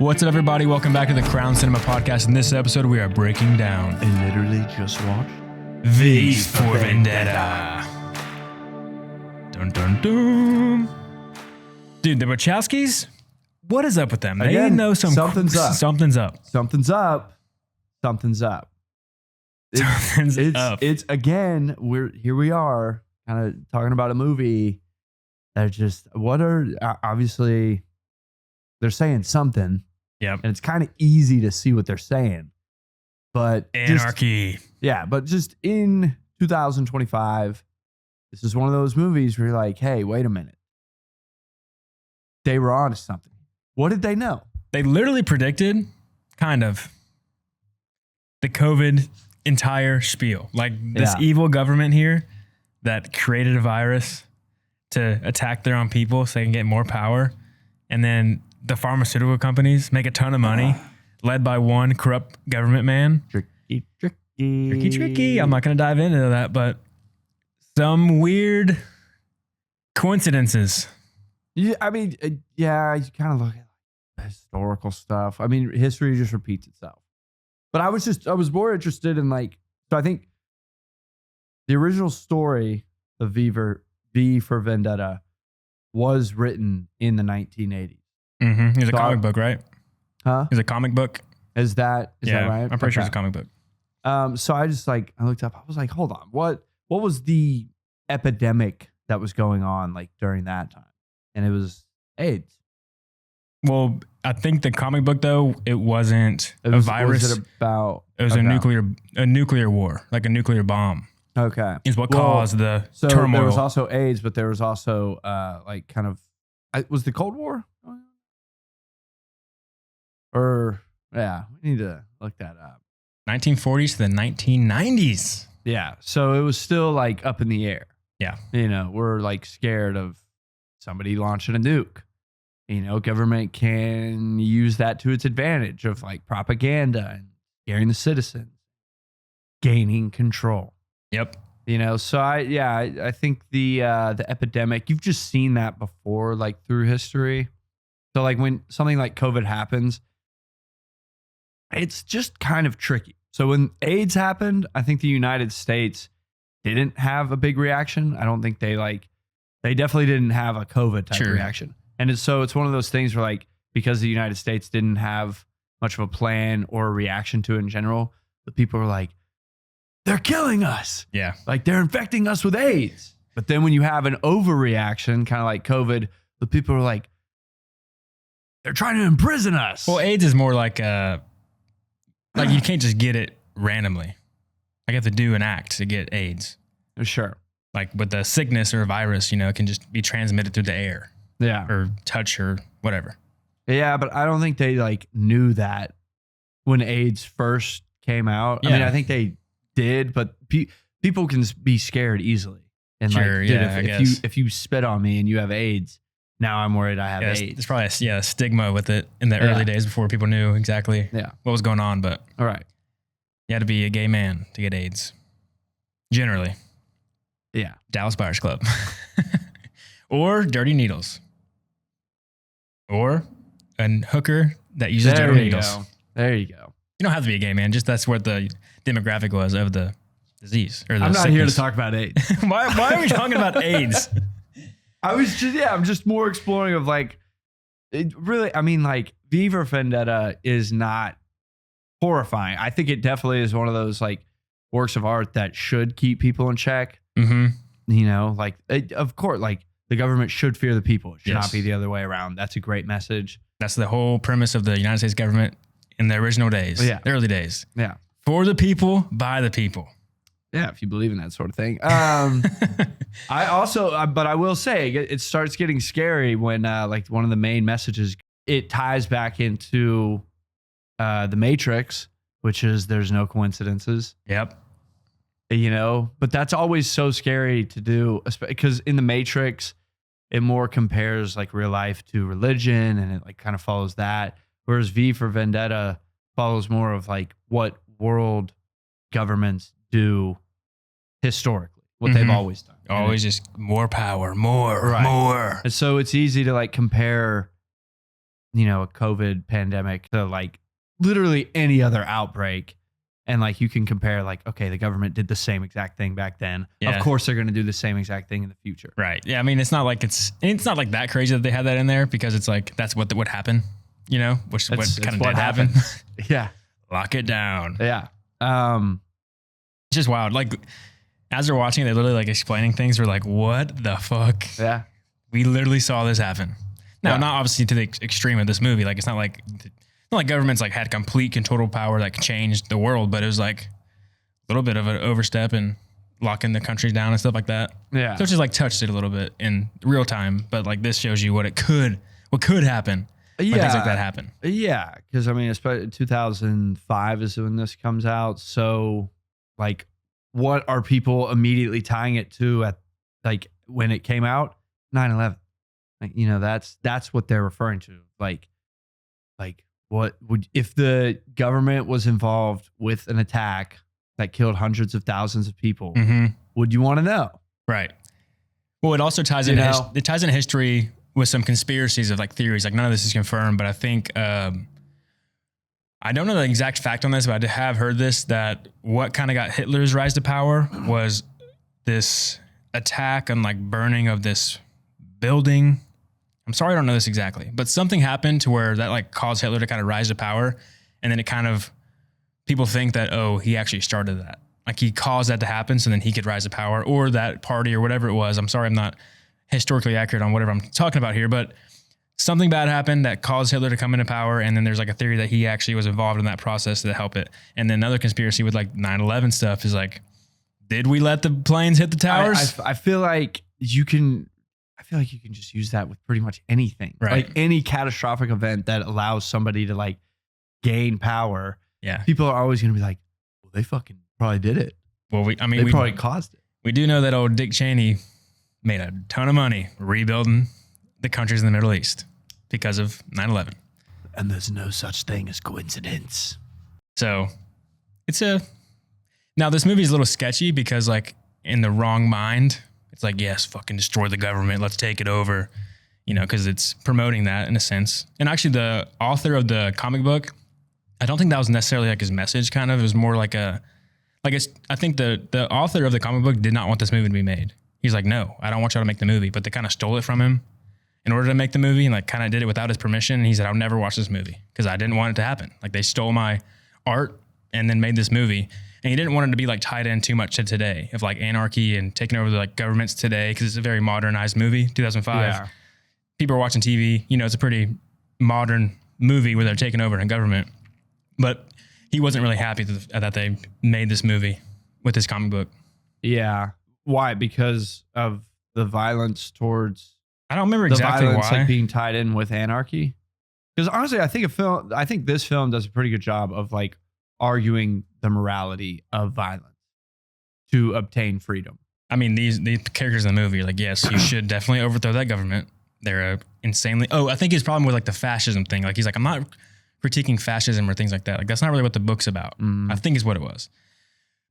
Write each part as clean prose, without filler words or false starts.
What's up, everybody? Welcome back to the Crown Cinema Podcast. In this episode, we are breaking down I literally just watched V for Vendetta. Dun dun dun. Dude, the Wachowskis, what is up with them? They Again, know something's up. Something's up. Something's up. Something's up. It's again, we are kind of talking about a movie that just, obviously they're saying something. Yep. And it's kind of easy to see what they're saying. But Anarchy. but just in 2025, this is one of those movies where you're like, hey, wait a minute. They were onto something. What did they know? They literally predicted, kind of, the COVID entire spiel. Like this evil government here that created a virus to attack their own people so they can get more power. And then the pharmaceutical companies make a ton of money, led by one corrupt government man. Tricky. I'm not going to dive into that, but some weird coincidences. Yeah, I mean, you kind of look at historical stuff. I mean, history just repeats itself. But I was more interested in so I think the original story of V for Vendetta was written in the 1980s. Mm-hmm. It's a comic book, right? Huh? It's a comic book. Is that right? I'm pretty sure it's a comic book. So I just I looked up. I was like, hold on, what was the epidemic that was going on during that time? And it was AIDS. Well, I think the comic book though it wasn't a virus. Was it about? It was a nuclear war, like a nuclear bomb. Okay, is what caused the turmoil. There was also AIDS, but there was also was the Cold War? Or we need to look that up. 1940s to the 1990s. Yeah, so it was still up in the air. Yeah, we're scared of somebody launching a nuke. Government can use that to its advantage of propaganda and scaring the citizens, gaining control. Yep. So I think the epidemic, you've just seen that before, through history. So when something like COVID happens, it's just kind of tricky. So when AIDS happened, I think the United States didn't have a big reaction. I don't think they definitely didn't have a COVID type reaction. And it's one of those things where because the United States didn't have much of a plan or a reaction to it in general, the people were they're killing us. Yeah. They're infecting us with AIDS. But then when you have an overreaction, kind of like COVID, the people are they're trying to imprison us. Well, AIDS is more you can't just get it randomly. You have to do an act to get AIDS. Sure. With the sickness or a virus, it can just be transmitted through the air. Yeah. Or touch or whatever. Yeah, but I don't think they knew that when AIDS first came out. Yeah. I mean, I think they did, but people can be scared easily. And if you spit on me and you have AIDS, now I'm worried I have AIDS. There's probably a stigma with it in the early days before people knew exactly what was going on. But all right, you had to be a gay man to get AIDS. Generally. Yeah. Dallas Buyers Club. Or dirty needles. Or a hooker that uses dirty needles. There you go. You don't have to be a gay man. Just that's what the demographic was of the disease. Or the I'm not sickness. here to talk about AIDS. Why are we talking about AIDS? I'm just more exploring of it really, I mean, V for Vendetta is not horrifying. I think it definitely is one of those works of art that should keep people in check. Mm-hmm. Of course, the government should fear the people. It should not be the other way around. That's a great message. That's the whole premise of the United States government in the original days, the early days. Yeah. For the people, by the people. Yeah, if you believe in that sort of thing. But I will say, it starts getting scary when one of the main messages, it ties back into the Matrix, which is there's no coincidences. Yep. But that's always so scary to do, because in the Matrix, it more compares real life to religion, and it kind of follows that. Whereas V for Vendetta follows more of what world governments do historically, what they've always done. Always just more power, more. And so it's easy to compare a COVID pandemic to like literally any other outbreak. And like you can compare like, okay, the government did the same exact thing back then. Yeah. Of course, they're going to do the same exact thing in the future. Right. Yeah. I mean, it's not like not like that crazy that they had that in there because it's like that's what would happen, which what kind of did happen. Yeah. Lock it down. Yeah. It's just wild. Like as they're watching, they're literally like explaining things. We're like, what the fuck? Yeah. We literally saw this happen. Now, not obviously to the extreme of this movie. Like it's not like governments like had complete control power that changed the world, but it was like a little bit of an overstep and locking the country down and stuff like that. Yeah. So it just like touched it a little bit in real time, but like this shows you what could happen. When things like that happen. Yeah. Cause I mean, especially 2005 is when this comes out. So like what are people immediately tying it to at like when it came out? 9/11. Like, that's what they're referring to. Like what would, if the government was involved with an attack that killed hundreds of thousands of people, would you want to know? Right. Well, it also ties in, it ties in history with some conspiracies of like theories. Like none of this is confirmed, but I think, I don't know the exact fact on this, but I have heard this, that what kind of got Hitler's rise to power was this attack and like burning of this building. I'm sorry, I don't know this exactly, but something happened to where that like caused Hitler to kind of rise to power. And then it kind of, people think that, oh, he actually started that. Like he caused that to happen so then he could rise to power, or that party or whatever it was. I'm sorry, I'm not historically accurate on whatever I'm talking about here, but something bad happened that caused Hitler to come into power. And then there's like a theory that he actually was involved in that process to help it. And then another conspiracy with like 9/11 stuff is like, did we let the planes hit the towers? I feel like you can just use that with pretty much anything. Right. Like any catastrophic event that allows somebody to like gain power. Yeah. People are always going to be like, well, they fucking probably did it. Well, we probably caused it. We do know that old Dick Cheney made a ton of money rebuilding the countries in the Middle East because of 9/11. And there's no such thing as coincidence. So now this movie is a little sketchy because like in the wrong mind, it's like, yes, fucking destroy the government. Let's take it over, because it's promoting that in a sense. And actually the author of the comic book, I don't think that was necessarily like his message kind of. It was more like I think the author of the comic book did not want this movie to be made. He's like, no, I don't want y'all to make the movie. But they kind of stole it from him in order to make the movie and like kind of did it without his permission. And he said, I'll never watch this movie because I didn't want it to happen. Like they stole my art and then made this movie. And he didn't want it to be like tied in too much to today of like anarchy and taking over the like governments today because it's a very modernized movie, 2005. Yeah. People are watching TV. It's a pretty modern movie where they're taking over in government. But he wasn't really happy that they made this movie with his comic book. Yeah. Why? Because of the violence towards... I don't remember exactly violence, why. Like being tied in with anarchy. Because honestly, I think this film does a pretty good job of like arguing the morality of violence to obtain freedom. I mean, these characters in the movie are like, yes, you should definitely overthrow that government. They're insanely... Oh, I think his problem with like the fascism thing. Like he's like, I'm not critiquing fascism or things like that. Like that's not really what the book's about. I think is what it was.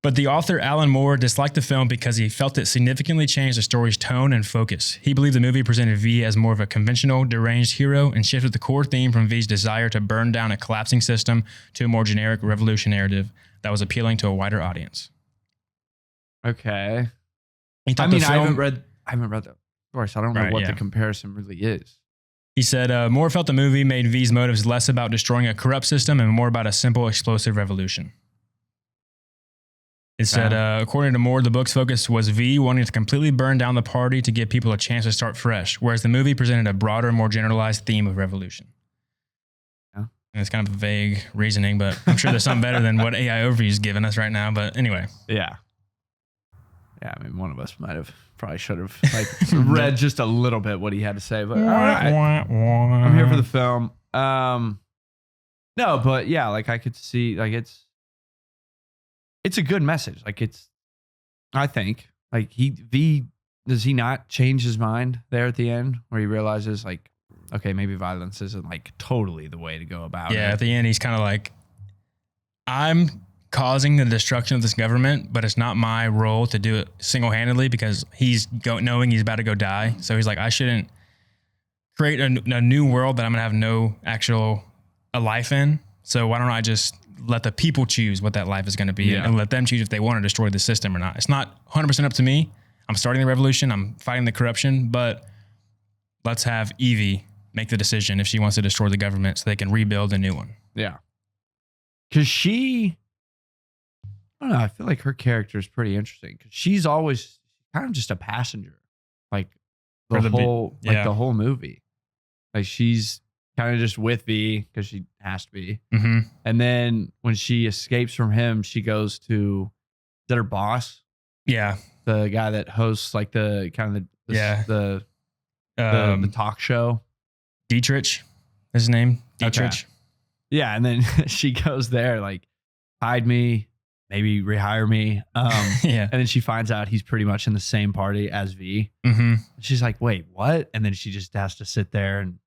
But the author, Alan Moore, disliked the film because he felt it significantly changed the story's tone and focus. He believed the movie presented V as more of a conventional, deranged hero and shifted the core theme from V's desire to burn down a collapsing system to a more generic revolution narrative that was appealing to a wider audience. Okay. I haven't read that story, so I don't know what the comparison really is. He said, Moore felt the movie made V's motives less about destroying a corrupt system and more about a simple, explosive revolution. It said, according to Moore, the book's focus was V wanting to completely burn down the party to give people a chance to start fresh, whereas the movie presented a broader, more generalized theme of revolution. Yeah. And it's kind of a vague reasoning, but I'm sure there's something better than what AI Overview's giving us right now. But anyway. Yeah. Yeah, I mean, one of us probably should have like read just a little bit what he had to say, but all right. I'm here for the film. No, but yeah, like I could see, like it's a good message. Like I think like does he not change his mind there at the end where he realizes like, okay, maybe violence isn't like totally the way to go about it. Yeah, at the end, he's kind of like, I'm causing the destruction of this government, but it's not my role to do it single-handedly because he's knowing he's about to go die. So he's like, I shouldn't create a new world that I'm going to have no actual a life in. So why don't I just let the people choose what that life is going to be and let them choose if they want to destroy the system or not. It's not 100% up to me. I'm starting the revolution. I'm fighting the corruption, but let's have Evey make the decision if she wants to destroy the government so they can rebuild a new one. Yeah. Because I don't know, I feel like her character is pretty interesting because she's always kind of just a passenger, like the whole movie. Like she's kind of just with V because she has to be. Mm-hmm. And then when she escapes from him, she goes to, is that her boss? Yeah. The guy that hosts like the talk show. Dietrich is his name. Dietrich. Okay. Yeah. And then she goes there like, hide me, maybe rehire me. Yeah. And then she finds out he's pretty much in the same party as V. Mm-hmm. She's like, wait, what? And then she just has to sit there and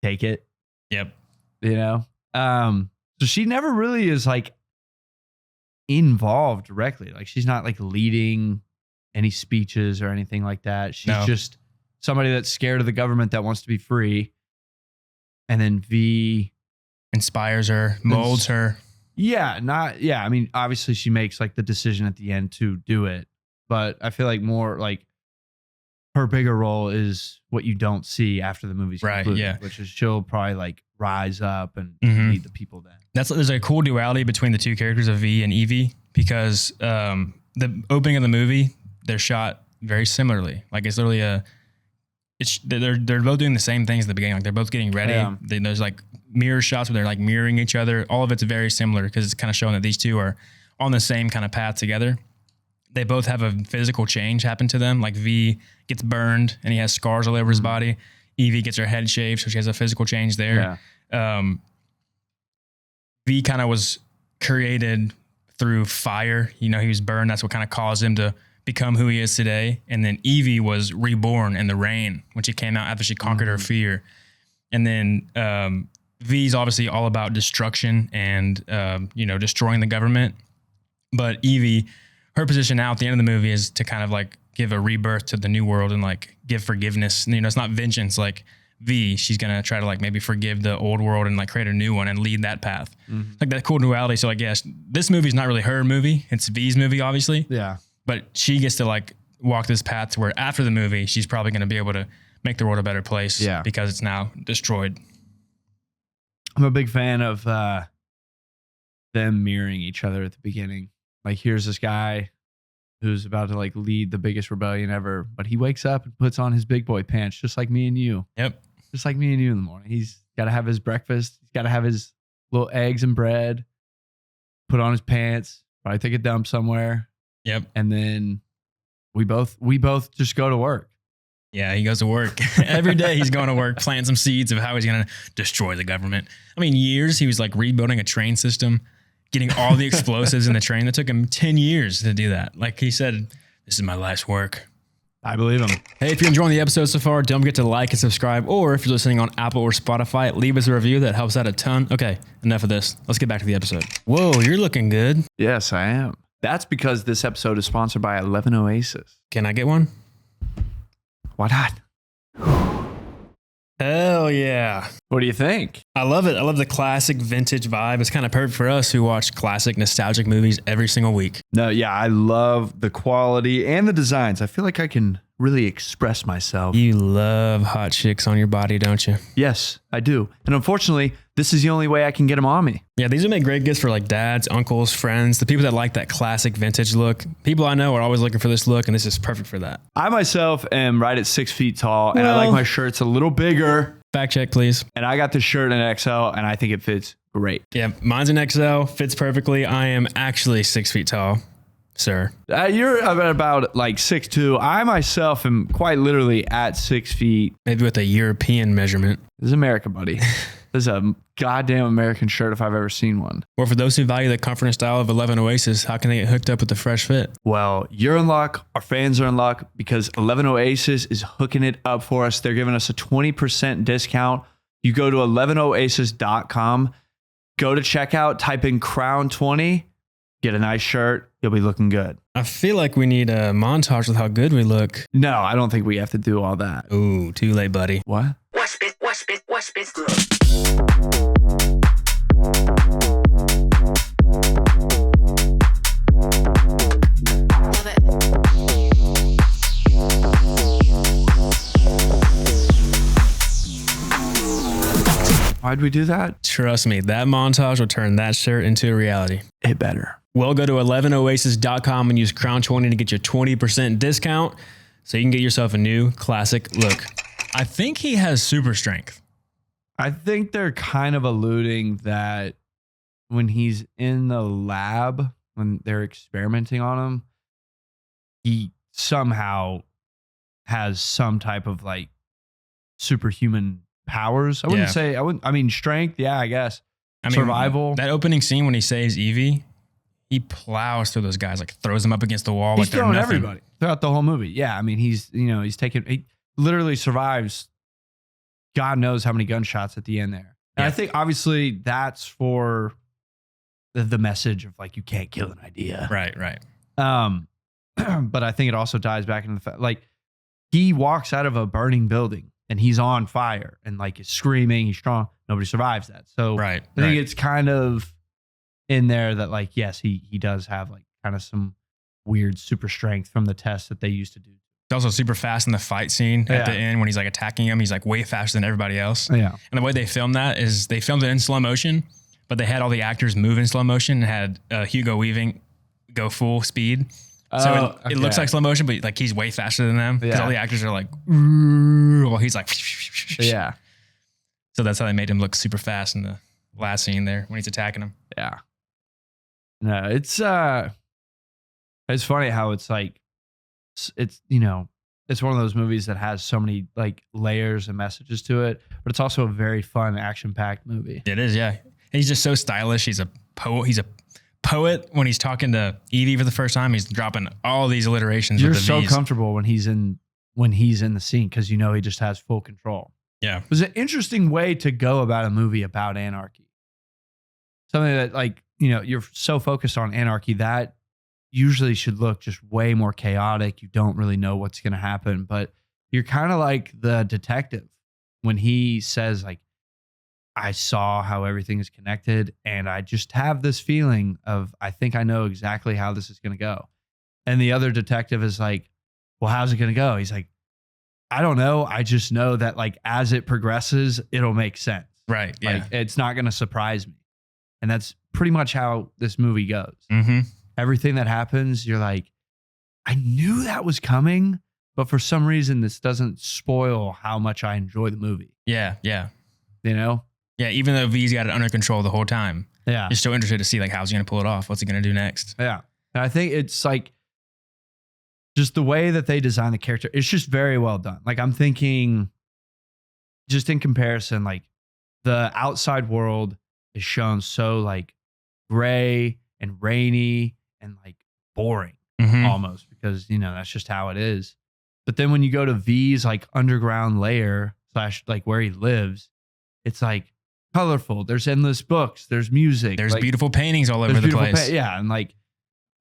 take it. Yep. You know? So she never really is like involved directly. Like she's not like leading any speeches or anything like that. She's just somebody that's scared of the government that wants to be free. And then V inspires her, molds her. Yeah, I mean, obviously she makes like the decision at the end to do it, but I feel like more like her bigger role is what you don't see after the movie's concluded, yeah. which is she'll probably like rise up and lead the people then. There's a cool duality between the two characters of V and Evey because the opening of the movie, they're shot very similarly. Like it's literally they're both doing the same things at the beginning. Like they're both getting ready. Yeah. There's like mirror shots where they're like mirroring each other. All of it's very similar because it's kind of showing that these two are on the same kind of path together. They both have a physical change happen to them. Like V gets burned and he has scars all over his body. Evey gets her head shaved, so she has a physical change there. Yeah. V kind of was created through fire. You know, he was burned. That's what kind of caused him to become who he is today. And then Evey was reborn in the rain when she came out after she conquered her fear. And then V's obviously all about destruction and, destroying the government. But Evey, her position now at the end of the movie is to kind of like give a rebirth to the new world and like give forgiveness. You know, it's not vengeance like V. She's going to try to like maybe forgive the old world and like create a new one and lead that path. Like that cool duality. So like, yes, this movie is not really her movie. It's V's movie, obviously. Yeah. But she gets to like walk this path to where after the movie, she's probably going to be able to make the world a better place because it's now destroyed. I'm a big fan of them mirroring each other at the beginning. Like here's this guy who's about to like lead the biggest rebellion ever, but he wakes up and puts on his big boy pants just like me and you. Yep. Just like me and you in the morning. He's got to have his breakfast. He's got to have his little eggs and bread, put on his pants, probably take a dump somewhere. Yep. And then we both just go to work. Yeah, he goes to work. Every day he's going to work, planting some seeds of how he's going to destroy the government. I mean, years he was like rebuilding a train system, getting all the explosives in the train. That took him 10 years to do that. Like he said, this is my life's work. I believe him. Hey, if you're enjoying the episode so far, don't forget to like and subscribe. Or if you're listening on Apple or Spotify, leave us a review. That helps out a ton. Okay, enough of this. Let's get back to the episode. Whoa, you're looking good. Yes, I am. That's because this episode is sponsored by 11 Oasis. Can I get one? Why not? Hell yeah. What do you think? I love it. I love the classic vintage vibe. It's kind of perfect for us who watch classic nostalgic movies every single week. No, yeah, I love the quality and the designs. I feel like I can really express myself. You love hot chicks on your body, don't you? Yes, I do. And unfortunately, this is the only way I can get them on me. Yeah, these would make great gifts for like dads, uncles, friends, the people that like that classic vintage look. People I know are always looking for this look, and this is perfect for that. I myself am right at 6 feet tall, and I like my shirts a little bigger. Fact check, please. And I got this shirt in XL, and I think it fits great. Yeah, mine's an XL, fits perfectly. I am actually 6 feet tall, sir. You're about like 6'2". I myself am quite literally at 6 feet. Maybe with a European measurement. This is America, buddy. This is a goddamn American shirt if I've ever seen one. Or for those who value the comfort and style of 11 Oasis, how can they get hooked up with the fresh fit? Well, you're in luck. Our fans are in luck because 11 Oasis is hooking it up for us. They're giving us a 20% discount. You go to 11oasis.com, go to checkout, type in Crown 20, Get a nice shirt. You'll be looking good. I feel like we need a montage with how good we look. No, I don't think we have to do all that. Ooh, too late, buddy. What? What's this? Why'd we do that? Trust me, that montage will turn that shirt into a reality. It better. Well, go to 11oasis.com and use Crown20 to get your 20% discount so you can get yourself a new classic look. I think he has super strength. I think they're kind of alluding that when he's in the lab, when they're experimenting on him, he somehow has some type of like superhuman powers. I mean, strength. Yeah, I guess. Survival. That opening scene when he saves Evey, he plows through those guys, like throws them up against the wall. He's like throwing everybody throughout the whole movie. Yeah. I mean, he literally survives God knows how many gunshots at the end there. And I think obviously that's for the message of like, you can't kill an idea. Right. But I think it also ties back into the fact, like, he walks out of a burning building and he's on fire and like is screaming, he's strong. Nobody survives that. So I think it's kind of in there that like, yes, he does have like kind of some weird super strength from the test that they used to do. He's also super fast in the fight scene at the end when he's like attacking him. He's like way faster than everybody else. Yeah. And the way they filmed that is they filmed it in slow motion, but they had all the actors move in slow motion and had Hugo Weaving go full speed. So it looks like slow motion, but like he's way faster than them because all the actors are like, while he's like, yeah. So that's how they made him look super fast in the last scene there when he's attacking him. Yeah. No, it's funny how it's like, it's, you know, it's one of those movies that has so many like layers and messages to it, but it's also a very fun action-packed movie. It is, yeah. He's just so stylish. He's a poet. He's a poet when he's talking to Evey for the first time. He's dropping all these alliterations. You're with the so V's. comfortable when he's in the scene because you know he just has full control. Yeah, it was an interesting way to go about a movie about anarchy. Something that, like, you know, you're so focused on anarchy that usually should look just way more chaotic. You don't really know what's going to happen, but you're kind of like the detective when he says like, I saw how everything is connected and I just have this feeling of, I think I know exactly how this is going to go. And the other detective is like, well, how's it going to go? He's like, I don't know. I just know that like, as it progresses, it'll make sense. Right. Yeah. Like, it's not going to surprise me. And that's pretty much how this movie goes. Mm-hmm. Everything that happens, you're like, I knew that was coming, but for some reason, this doesn't spoil how much I enjoy the movie. Yeah. Yeah. You know? Yeah. Even though V's got it under control the whole time. Yeah. You're still interested to see like, how's he going to pull it off? What's he going to do next? Yeah. And I think it's like just the way that they design the character. It's just very well done. Like, I'm thinking just in comparison, like the outside world is shown so like gray and rainy and like boring almost because, you know, that's just how it is. But then when you go to V's like underground layer / like where he lives, it's like colorful. There's endless books. There's music. There's like, beautiful paintings all over the place. Yeah. And like,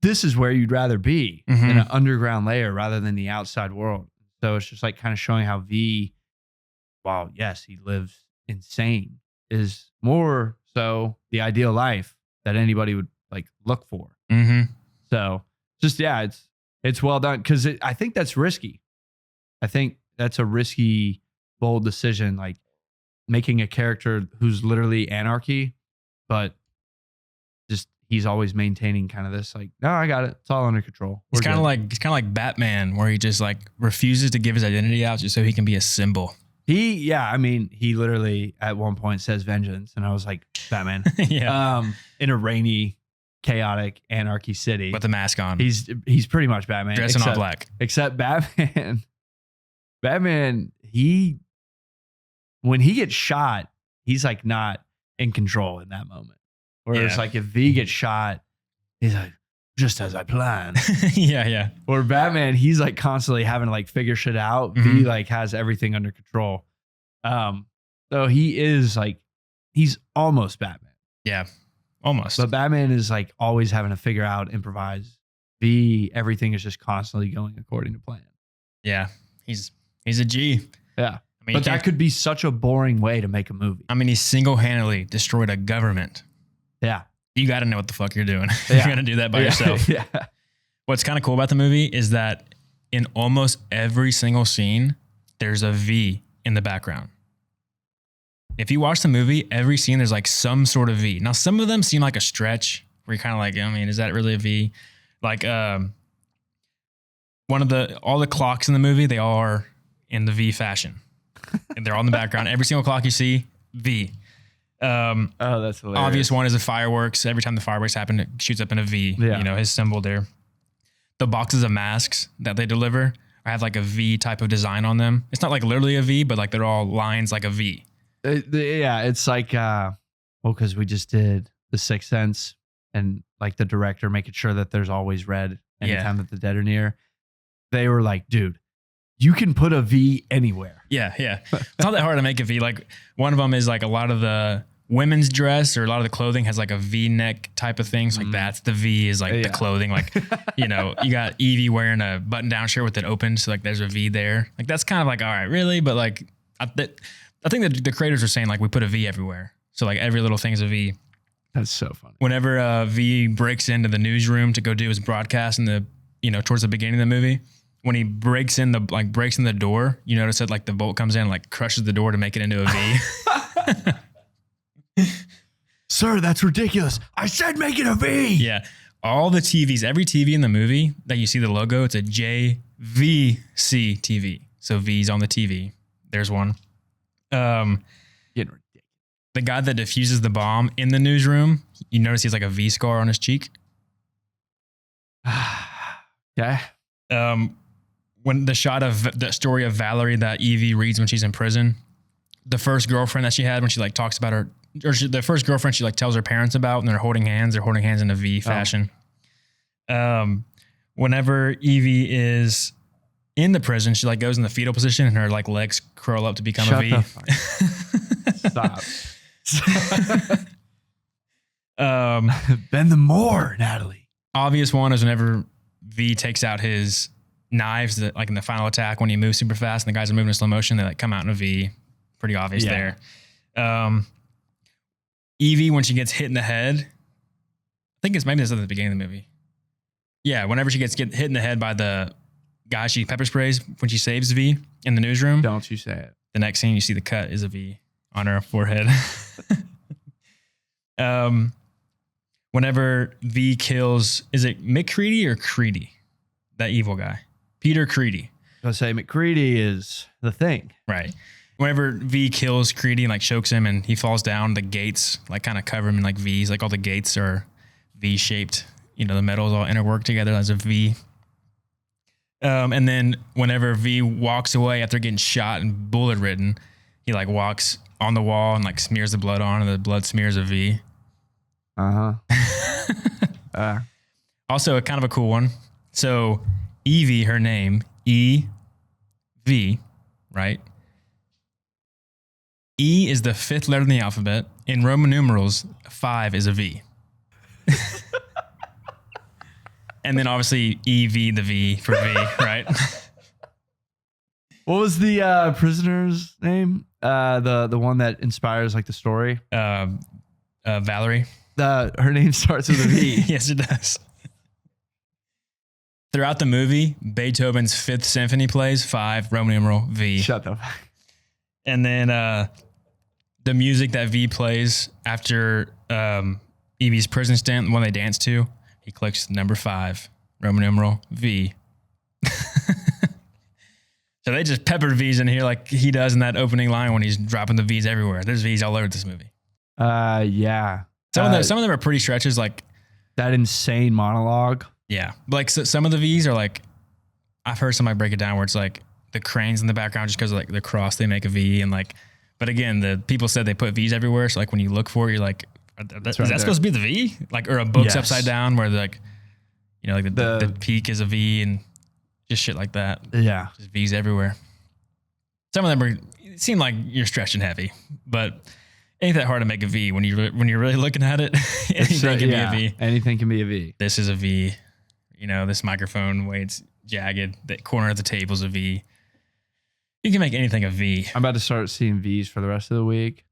this is where you'd rather be in an underground layer rather than the outside world. So it's just like kind of showing how V, while yes, he lives insane, is more so the ideal life that anybody would like look for. Mm-hmm. So just, yeah, it's well done. Cause I think that's risky. I think that's a risky, bold decision. Like making a character who's literally anarchy, but just, he's always maintaining kind of this like, no, I got it. It's all under control. He's kind of like Batman, where he just like refuses to give his identity out just so he can be a symbol. I mean, he literally at one point says vengeance, and I was like, Batman. Yeah. In a rainy, chaotic anarchy city with the mask on. He's pretty much Batman. Dressing all black. Except Batman. Batman, when he gets shot, he's like not in control in that moment. Whereas like if V gets shot, he's like, just as I planned. Yeah. Or Batman, he's like constantly having to like figure shit out. V like has everything under control. So he is like, he's almost Batman. Yeah. almost. But Batman is like always having to figure out, improvise. V, everything is just constantly going according to plan. Yeah, he's a G. Yeah. I mean, But that could be such a boring way to make a movie. I mean, he single-handedly destroyed a government. Yeah. You got to know what the fuck you're doing. Yeah. You're going to do that by yourself. Yeah. What's kind of cool about the movie is that in almost every single scene, there's a V in the background. If you watch the movie, every scene, there's like some sort of V. Now, some of them seem like a stretch where you're kind of like, I mean, is that really a V? Like all the clocks in the movie, they all are in the V fashion. And they're all in the background. Every single clock you see, V. Oh, that's hilarious. Obvious one is the fireworks. Every time the fireworks happen, it shoots up in a V. Yeah. You know, his symbol there. The boxes of masks that they deliver have like a V type of design on them. It's not like literally a V, but like they're all lines like a V. Yeah, it's like, because we just did The Sixth Sense and like the director making sure that there's always red anytime that the dead are near. They were like, dude, you can put a V anywhere. Yeah. It's not that hard to make a V. Like one of them is like a lot of the women's dress or a lot of the clothing has like a V neck type of thing. So like that's the V is like the clothing. Like, you know, you got Evey wearing a button down shirt with it open. So like there's a V there. Like that's kind of like, all right, really? But like, I think that the creators are saying like we put a V everywhere. So like every little thing is a V. That's so funny. Whenever V breaks into the newsroom to go do his broadcast towards the beginning of the movie, when he breaks in the door, you notice that like the bolt comes in and like crushes the door to make it into a V. Sir, that's ridiculous. I said make it a V. Yeah. All the TVs, every TV in the movie that you see the logo, it's a JVC TV. So V's on the TV. There's one. Getting ridiculous. The guy that defuses the bomb in the newsroom, you notice he has like a V scar on his cheek. Yeah. When the shot of the story of Valerie that Evey reads when she's in prison, the first girlfriend that she had when she like talks about her, the first girlfriend she like tells her parents about, and they're holding hands in a V fashion. Whenever Evey is in the prison, she like goes in the fetal position and her like legs curl up to become a V. Stop. Bend them more, Natalie. Obvious one is whenever V takes out his knives that like in the final attack when he moves super fast and the guys are moving in slow motion, they like come out in a V. Pretty obvious there. Evey, when she gets hit in the head, I think maybe this is at the beginning of the movie. Yeah, whenever she gets hit in the head by the guy she pepper sprays when she saves V in the newsroom. Don't you say it. The next scene you see the cut is a V on her forehead. Whenever V kills, is it McCready or Creedy? That evil guy. Peter Creedy. I was say McCready is the thing. Right. Whenever V kills Creedy and like chokes him and he falls down, the gates like kind of cover him in like V's. Like all the gates are V-shaped. You know, the metals all interwork together as a V. And then whenever V walks away after getting shot and bullet ridden, he like walks on the wall and like smears the blood on and the blood smears a V. Also a kind of a cool one. So Evey, her name, E-V, right? E is the fifth letter in the alphabet. In Roman numerals, 5 is a V. And then obviously EV, the V for V, right? What was the prisoner's name? The one that inspires like the story? Valerie. Her name starts with a V. Yes, it does. Throughout the movie, Beethoven's Fifth Symphony plays 5, Roman numeral V. Shut the fuck. And then the music that V plays after Evie's prison stint, the one they dance to, he clicks number 5, Roman numeral V. So they just peppered V's in here like he does in that opening line when he's dropping the V's everywhere. There's V's all over this movie. Yeah. Some of them are pretty stretches, like that insane monologue. Yeah. Like some of the V's are like, I've heard somebody break it down where it's like the cranes in the background just because of like the cross, they make a V. And like, but again, the people said they put V's everywhere. So like when you look for it, you're like, is that supposed to be the V? Like, or a book's upside down where like, you know, like the peak is a V and just shit like that. Yeah. Just V's everywhere. Some of them seem like you're stretching heavy, but Ain't that hard to make a V when you're really looking at it. Anything can be a V. Anything can be a V. This is a V. This microphone, the way it's jagged, the corner of the table's a V. You can make anything a V. I'm about to start seeing V's for the rest of the week.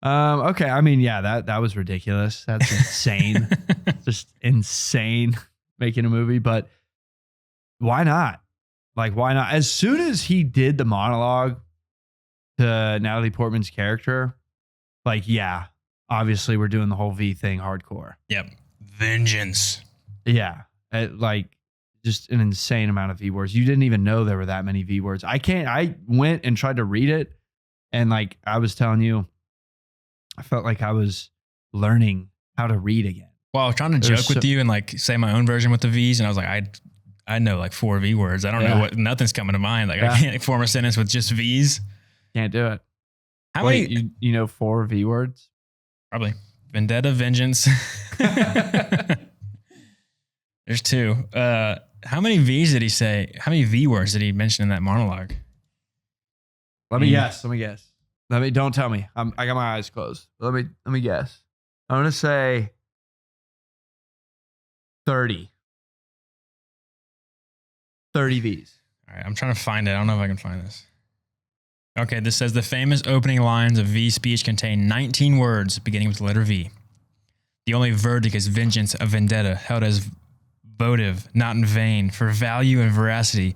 Okay. I mean, yeah, that was ridiculous. That's insane. Just insane making a movie, but why not? Like, why not? As soon as he did the monologue to Natalie Portman's character, like, yeah, obviously we're doing the whole V thing hardcore. Yep. Vengeance. Yeah. Like, just an insane amount of V words. You didn't even know there were that many V words. I went and tried to read it. And like I was telling you, I felt like I was learning how to read again. Well, I was trying to joke with you and like say my own version with the V's. And I was like, I know like 4 V words. I don't know nothing's coming to mind. Like I can't form a sentence with just V's. Can't do it. How many? You know 4 V words? Probably. Vendetta, vengeance. There's 2. How many V's did he say? How many V words did he mention in that monologue? Let me guess. Don't tell me. I got my eyes closed. Let me guess. I'm gonna say 30. 30 V's. All right, I'm trying to find it. I don't know if I can find this. Okay, this says the famous opening lines of V's speech contain 19 words beginning with the letter V. The only verdict is vengeance, a vendetta, held as votive, not in vain, for value and veracity.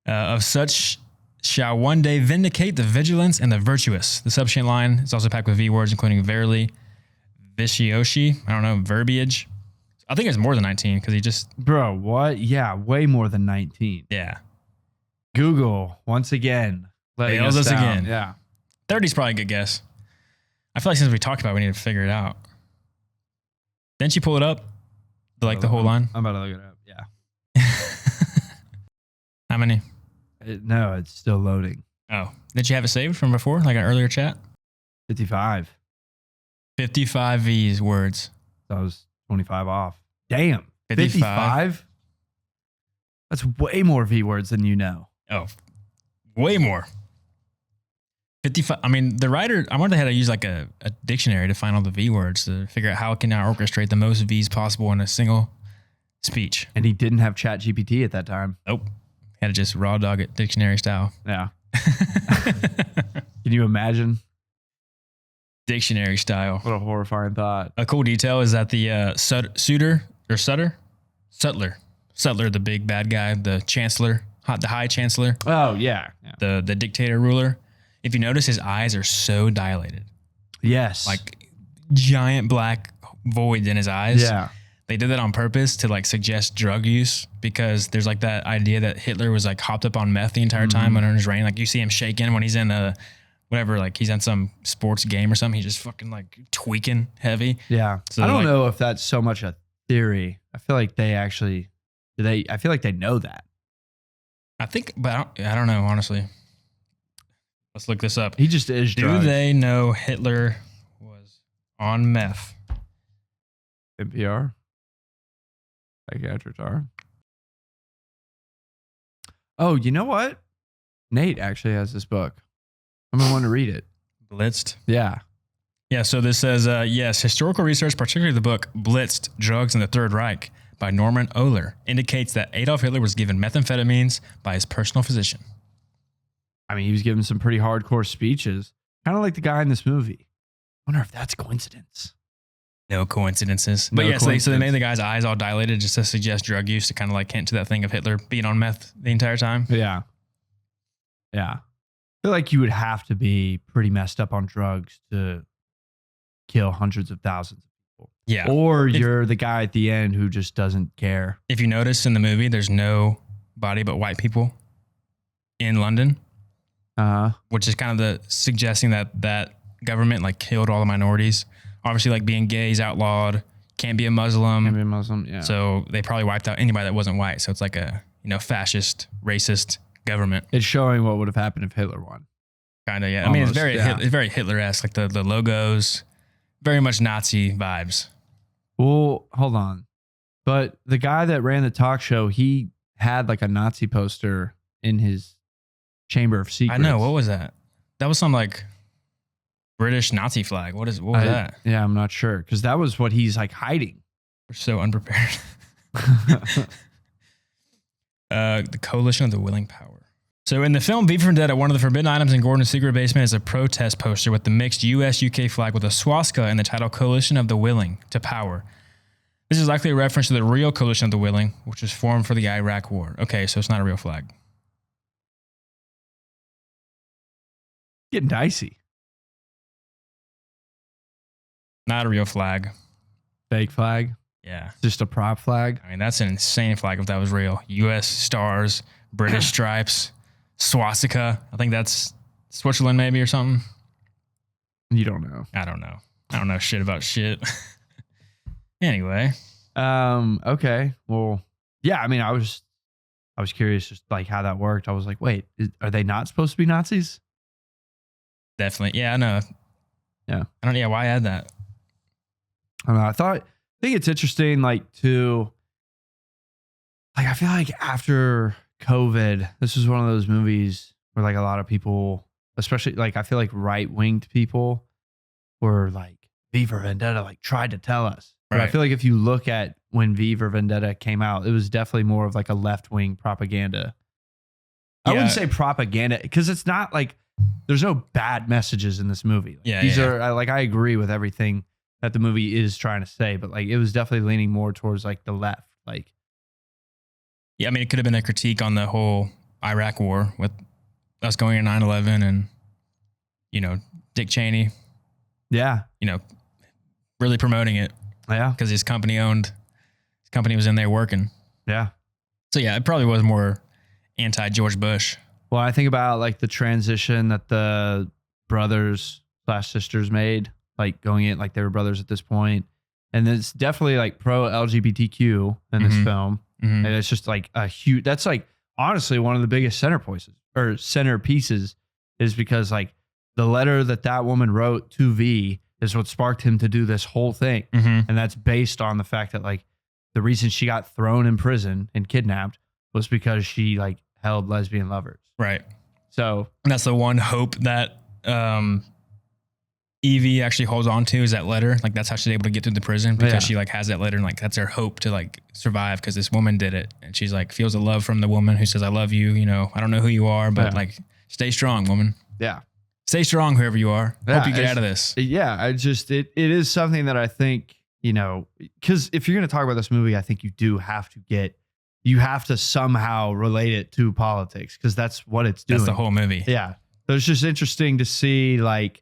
Of such shall one day vindicate the vigilance and the virtuous. The subsequent line is also packed with V words, including verily, viciosi, I don't know, verbiage. I think it's more than 19 because he just... Bro, what? Yeah, way more than 19. Yeah. Google, once again. Fails us again. Yeah. 30 is probably a good guess. I feel like since we talked about it, we need to figure it out. Didn't you pull it up? The whole line? I'm about to look it up. Yeah. How many? No, it's still loading. Oh. Did you have it saved from before, like an earlier chat? 55. 55 V's words. So I was 25 off. Damn. 55? That's way more V words than you know. Oh, way more. 55. I mean, the writer, I wonder how to use like a dictionary to find all the V words to figure out how can I orchestrate the most V's possible in a single speech. And he didn't have Chat GPT at that time. Nope. Had to just raw dog it dictionary style. Yeah. Can you imagine? Dictionary style. What a horrifying thought. A cool detail is that the Sutler, the big bad guy, the Chancellor, the High Chancellor. Oh, yeah. The dictator ruler. If you notice, his eyes are so dilated. Yes. Like giant black voids in his eyes. Yeah. They did that on purpose to like suggest drug use because there's like that idea that Hitler was like hopped up on meth the entire time under his reign. Like you see him shaking when he's in whatever, like he's on some sports game or something. He's just fucking like tweaking heavy. Yeah. So I don't know if that's so much a theory. I feel like I feel like they know that. I think, but I don't know, honestly. Let's look this up. He just is drugs. Do they know Hitler was on meth? NPR? Psychiatrists are. Oh, you know what? Nate actually has this book. I'm going to want to read it. Blitzed? Yeah. Yeah, so this says, yes, historical research, particularly the book Blitzed, Drugs in the Third Reich by Norman Ohler, indicates that Adolf Hitler was given methamphetamines by his personal physician. I mean, he was giving some pretty hardcore speeches, kind of like the guy in this movie. I wonder if that's coincidence. No coincidences. But yeah, so they made the guy's eyes all dilated just to suggest drug use to kind of like hint to that thing of Hitler being on meth the entire time. Yeah. Yeah. I feel like you would have to be pretty messed up on drugs to kill hundreds of thousands of people. Yeah. Or you're the guy at the end who just doesn't care. If you notice in the movie, there's no body but white people in London. Which is kind of the suggesting that government like killed all the minorities. Obviously, like being gay is outlawed. Can't be a Muslim. Can't be a Muslim. Yeah. So they probably wiped out anybody that wasn't white. So it's like a fascist, racist government. It's showing what would have happened if Hitler won. Kind of, yeah. Almost, I mean, it's very Hitler-esque. Like the logos, very much Nazi vibes. Well, hold on. But the guy that ran the talk show, he had like a Nazi poster in his Chamber of Secrets. I know. What was that? That was some like British Nazi flag. What was that? Yeah, I'm not sure because that was what he's like hiding. We're so unprepared. The Coalition of the Willing Power. So in the film V for Vendetta, one of the forbidden items in Gordon's secret basement is a protest poster with the mixed US-UK flag with a swastika and the title Coalition of the Willing to Power. This is likely a reference to the real Coalition of the Willing, which was formed for the Iraq War. Okay, so it's not a real flag. Getting dicey. Not a real flag. Fake flag. Yeah. Just a prop flag. I mean, that's an insane flag if that was real. US stars, British stripes, swastika. I think that's Switzerland maybe or something. You don't know. I don't know. I don't know shit about shit. Anyway. Okay. Well, yeah, I mean, I was curious just like how that worked. I was like, wait, are they not supposed to be Nazis? Definitely. Yeah, I know. Yeah. Why add that? I don't know. I think it's interesting, like, to, like, I feel like after COVID, this was one of those movies where, like, a lot of people, especially, like, I feel like right-winged people were, like, V for Vendetta, like, tried to tell us. But I feel like if you look at when V for Vendetta came out, it was definitely more of, like, a left-wing propaganda. I wouldn't say propaganda, because it's not, like, there's no bad messages in this movie. Like, these are, like, I agree with everything that the movie is trying to say, but like it was definitely leaning more towards like the left. Like, yeah, I mean, it could have been a critique on the whole Iraq war with us going to 9/11 and, you know, Dick Cheney. Yeah. You know, really promoting it. Yeah. Because his company was in there working. Yeah. So yeah, it probably was more anti-George Bush. Well, I think about like the transition that the brothers/sisters made. Like going in, like they were brothers at this point. And it's definitely like pro LGBTQ in this film. And it's just like a huge, that's like honestly one of the biggest centerpieces is because like the letter that woman wrote to V is what sparked him to do this whole thing. And that's based on the fact that like the reason she got thrown in prison and kidnapped was because she like held lesbian lovers. Right. So and that's the one hope that, Evey actually holds on to is that letter. Like that's how she's able to get through the prison because she like has that letter and like that's her hope to like survive because this woman did it. And she's like feels the love from the woman who says, I love you. You know, I don't know who you are, but like stay strong, woman. Yeah. Stay strong, whoever you are. Yeah, hope you get out of this. Yeah. It is something that I think, you know, because if you're going to talk about this movie, I think you have to somehow relate it to politics because that's what it's doing. That's the whole movie. Yeah. So it's just interesting to see like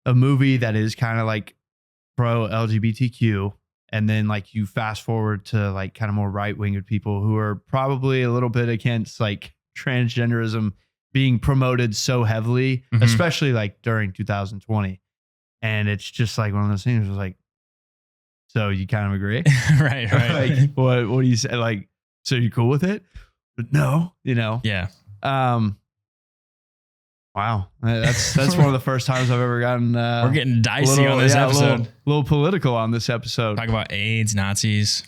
a movie that is kind of like pro LGBTQ. And then like you fast forward to like kind of more right-winged people who are probably a little bit against like transgenderism being promoted so heavily, especially like during 2020. And it's just like one of those things was like, so you kind of agree? right. Like, what do you say? Like, so you cool with it? But no, you know? Yeah. Wow. That's one of the first times I've ever gotten... We're getting dicey on this episode. A little political on this episode. Talk about AIDS, Nazis,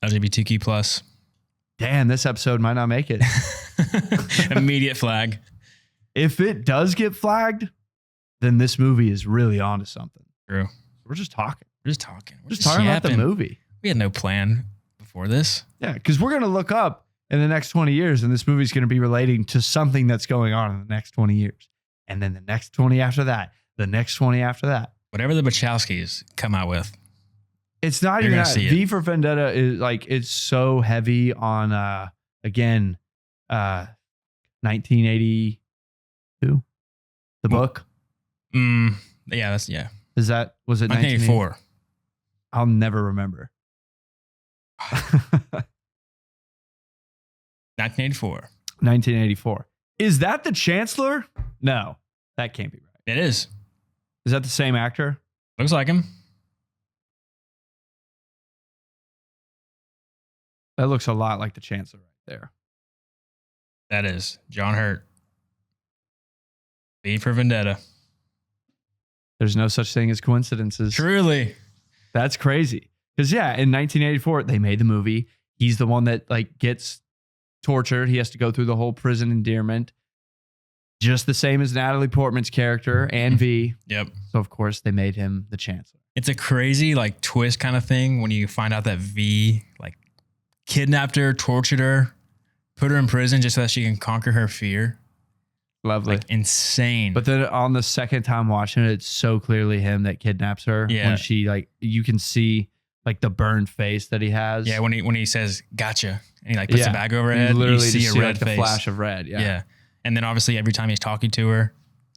LGBTQ+. Damn, this episode might not make it. Immediate flag. If it does get flagged, then this movie is really onto something. True. We're just talking. We're just talking about the movie. We had no plan before this. Yeah, because we're going to look up in the next 20 years, and this movie's going to be relating to something that's going on in the next 20 years. And then the next 20 after that, the next 20 after that. Whatever the Wachowskis come out with. It's not even that. V for Vendetta is like, it's so heavy on, 1982, the book. Yeah, was it 1984? I'll never remember. 1984. Is that the Chancellor? No, that can't be right. It is. Is that the same actor? Looks like him. That looks a lot like the Chancellor right there. That is John Hurt. V for Vendetta. There's no such thing as coincidences. Truly. That's crazy. Because yeah, in 1984, they made the movie. He's the one that like gets tortured. He has to go through the whole prison endearment. just the same as Natalie Portman's character and V. Yep. So of course they made him the Chancellor. It's a crazy like twist kind of thing when you find out that V like kidnapped her, tortured her, put her in prison just so that she can conquer her fear. Lovely. Like insane. But then on the second time watching it, it's so clearly him that kidnaps her. Yeah. When she like, you can see like the burned face that he has. Yeah, when he says "gotcha" and he like puts Yeah. the bag over her You head, you literally see just a red like the face. flash of red. Yeah. And then obviously every time he's talking to her,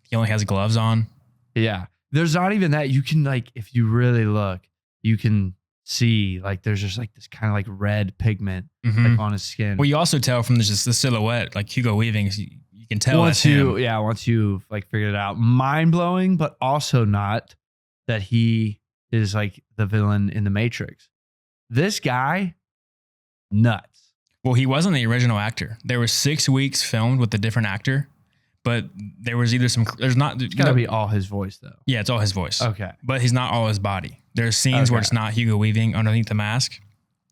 he only has gloves on. Yeah. There's not even that. You can like, if you really look, you can see like there's just like this kind of like red pigment like on his skin. Well, you also tell from just the silhouette, like Hugo Weaving, you can tell once that's him. once you've like figured it out, mind blowing, but also not that he is like the villain in the Matrix. This guy, nuts. Well, he wasn't the original actor. There was 6 weeks filmed with a different actor, but there was either there's not. It's gotta be all his voice though. Yeah, it's all his voice. Okay. But he's not all his body. There's scenes where it's not Hugo Weaving underneath the mask.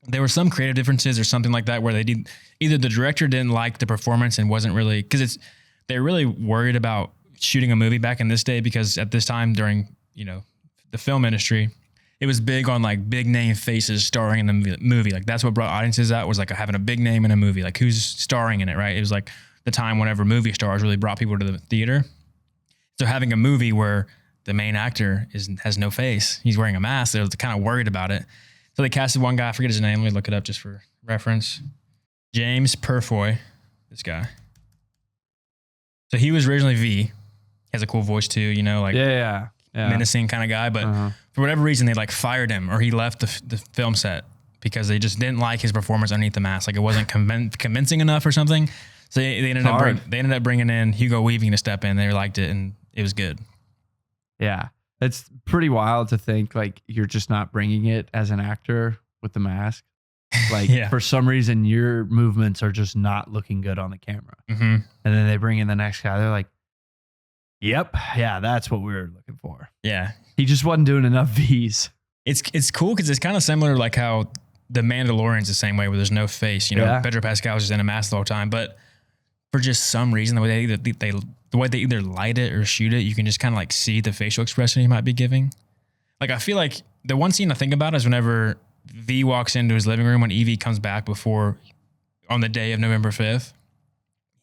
There were some creative differences or something like that where they did either the director didn't like the performance and wasn't really because they're really worried about shooting a movie back in this day because at this time during the film industry, it was big on like big name faces starring in the movie. Like that's what brought audiences out was like having a big name in a movie. Like who's starring in it, right? It was like the time whenever movie stars really brought people to the theater. So having a movie where the main actor has no face, he's wearing a mask, they were kind of worried about it. So they casted one guy, I forget his name, let me look it up just for reference. James Purfoy, this guy. So he was originally V. He has a cool voice too, like menacing kind of guy. But for whatever reason, they like fired him or he left the film set because they just didn't like his performance underneath the mask. Like it wasn't convincing enough or something. So they ended up bringing in Hugo Weaving to step in. They liked it and it was good. Yeah. It's pretty wild to think like you're just not bringing it as an actor with the mask. Like for some reason, your movements are just not looking good on the camera. Mm-hmm. And then they bring in the next guy. They're like, yep. Yeah, that's what we were looking for. Yeah. He just wasn't doing enough V's. It's cool because it's kind of similar like how the Mandalorian's the same way where there's no face. Pedro Pascal's just in a mask the whole time. But for just some reason, the way they either light it or shoot it, you can just kind of like see the facial expression he might be giving. Like I feel like the one scene I think about is whenever V walks into his living room when Evey comes back on the day of November 5th.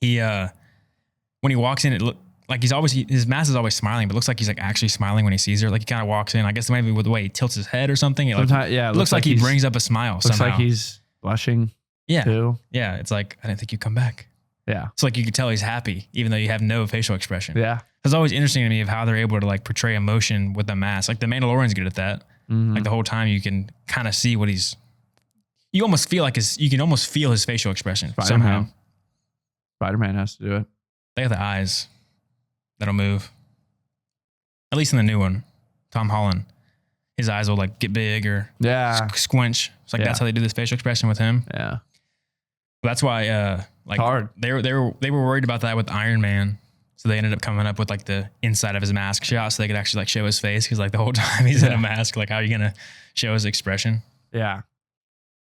He when he walks in, it look like his mask is always smiling, but it looks like he's like actually smiling when he sees her. Like he kind of walks in. I guess maybe with the way he tilts his head or something. It looks like he brings up a smile. Looks somehow. like he's blushing. Yeah, too. Yeah. It's like I didn't think you'd come back. Yeah. It's like you could tell he's happy, even though you have no facial expression. Yeah. It's always interesting to me of how they're able to like portray emotion with the mask. Like the Mandalorian's good at that. Mm-hmm. Like the whole time you can kind of see what you almost feel like you can almost feel his facial expression somehow. Spider-Man has to do it. They have the eyes that'll move. At least in the new one, Tom Holland, his eyes will like get big or squinch. It's like that's how they do this facial expression with him. Yeah. That's why hard. They were worried about that with Iron Man. So they ended up coming up with like the inside of his mask shot so they could actually like show his face because like the whole time he's in a mask, like how are you gonna show his expression? Yeah.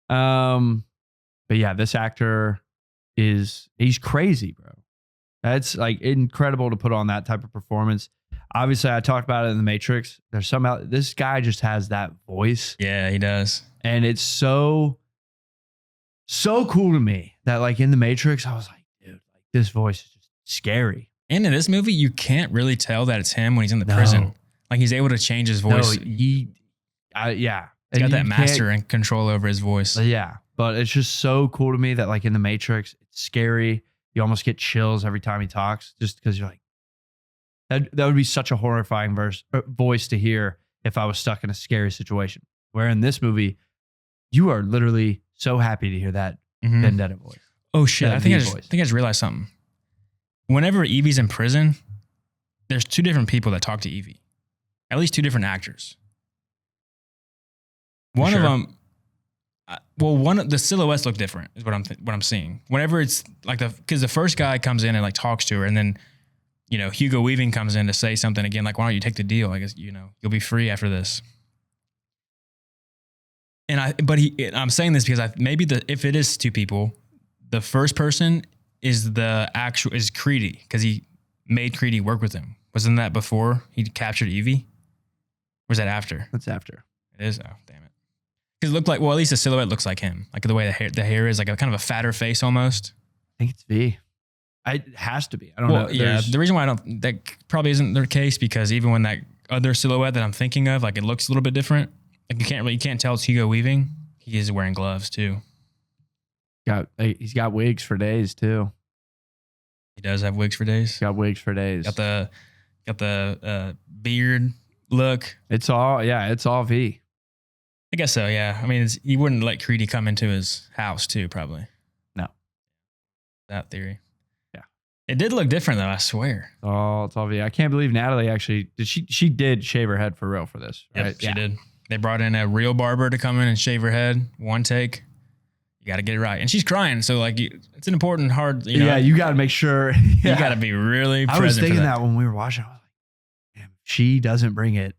But yeah, this actor he's crazy, bro. That's like incredible to put on that type of performance. Obviously, I talked about it in The Matrix. This guy just has that voice. Yeah, he does. And it's so cool to me that like in The Matrix, I was like, dude, like this voice is just scary. And in this movie, you can't really tell that it's him when he's in the prison. Like he's able to change his voice. No, he's got that master and control over his voice. Yeah, but it's just so cool to me that like in The Matrix, it's scary. You almost get chills every time he talks just because you're like, that would be such a horrifying voice to hear if I was stuck in a scary situation. Where in this movie, you are literally so happy to hear that Vendetta voice. Oh shit! I think I just realized something. Whenever Evey's in prison, there's 2 different people that talk to Evey. At least 2 different actors. One of them, the silhouettes look different. Is what I'm seeing. Whenever it's like because the first guy comes in and like talks to her, and then Hugo Weaving comes in to say something again, like why don't you take the deal? I guess you'll be free after this. And I'm saying this because if it is 2 people, the first person is Creedy because he made Creedy work with him. Wasn't that before he captured Evey? Or was that after? That's after. It is? Oh, damn it. Because it looked like, well, at least the silhouette looks like him. Like the way the hair is like a kind of a fatter face almost. I think it's V. It has to be. I don't know. Yeah, the reason why that probably isn't the case because even when that other silhouette that I'm thinking of, like it looks a little bit different. Like you can't tell it's Hugo Weaving. He is wearing gloves too. He's got wigs for days too. He does have wigs for days. Got wigs for days. Got the beard look. It's all V. I guess so. Yeah. I mean, he wouldn't let Creedy come into his house too, probably. No. That theory. Yeah. It did look different though. I swear. Oh, it's all V. I can't believe Natalie actually did. She did shave her head for real for this. Right? Yep, she did. They brought in a real barber to come in and shave her head. One take. You got to get it right. And she's crying. So like, it's an important, hard, Yeah, you got to make sure. You got to be really present. I was thinking for that when we were watching. I was like, damn, if she doesn't bring it.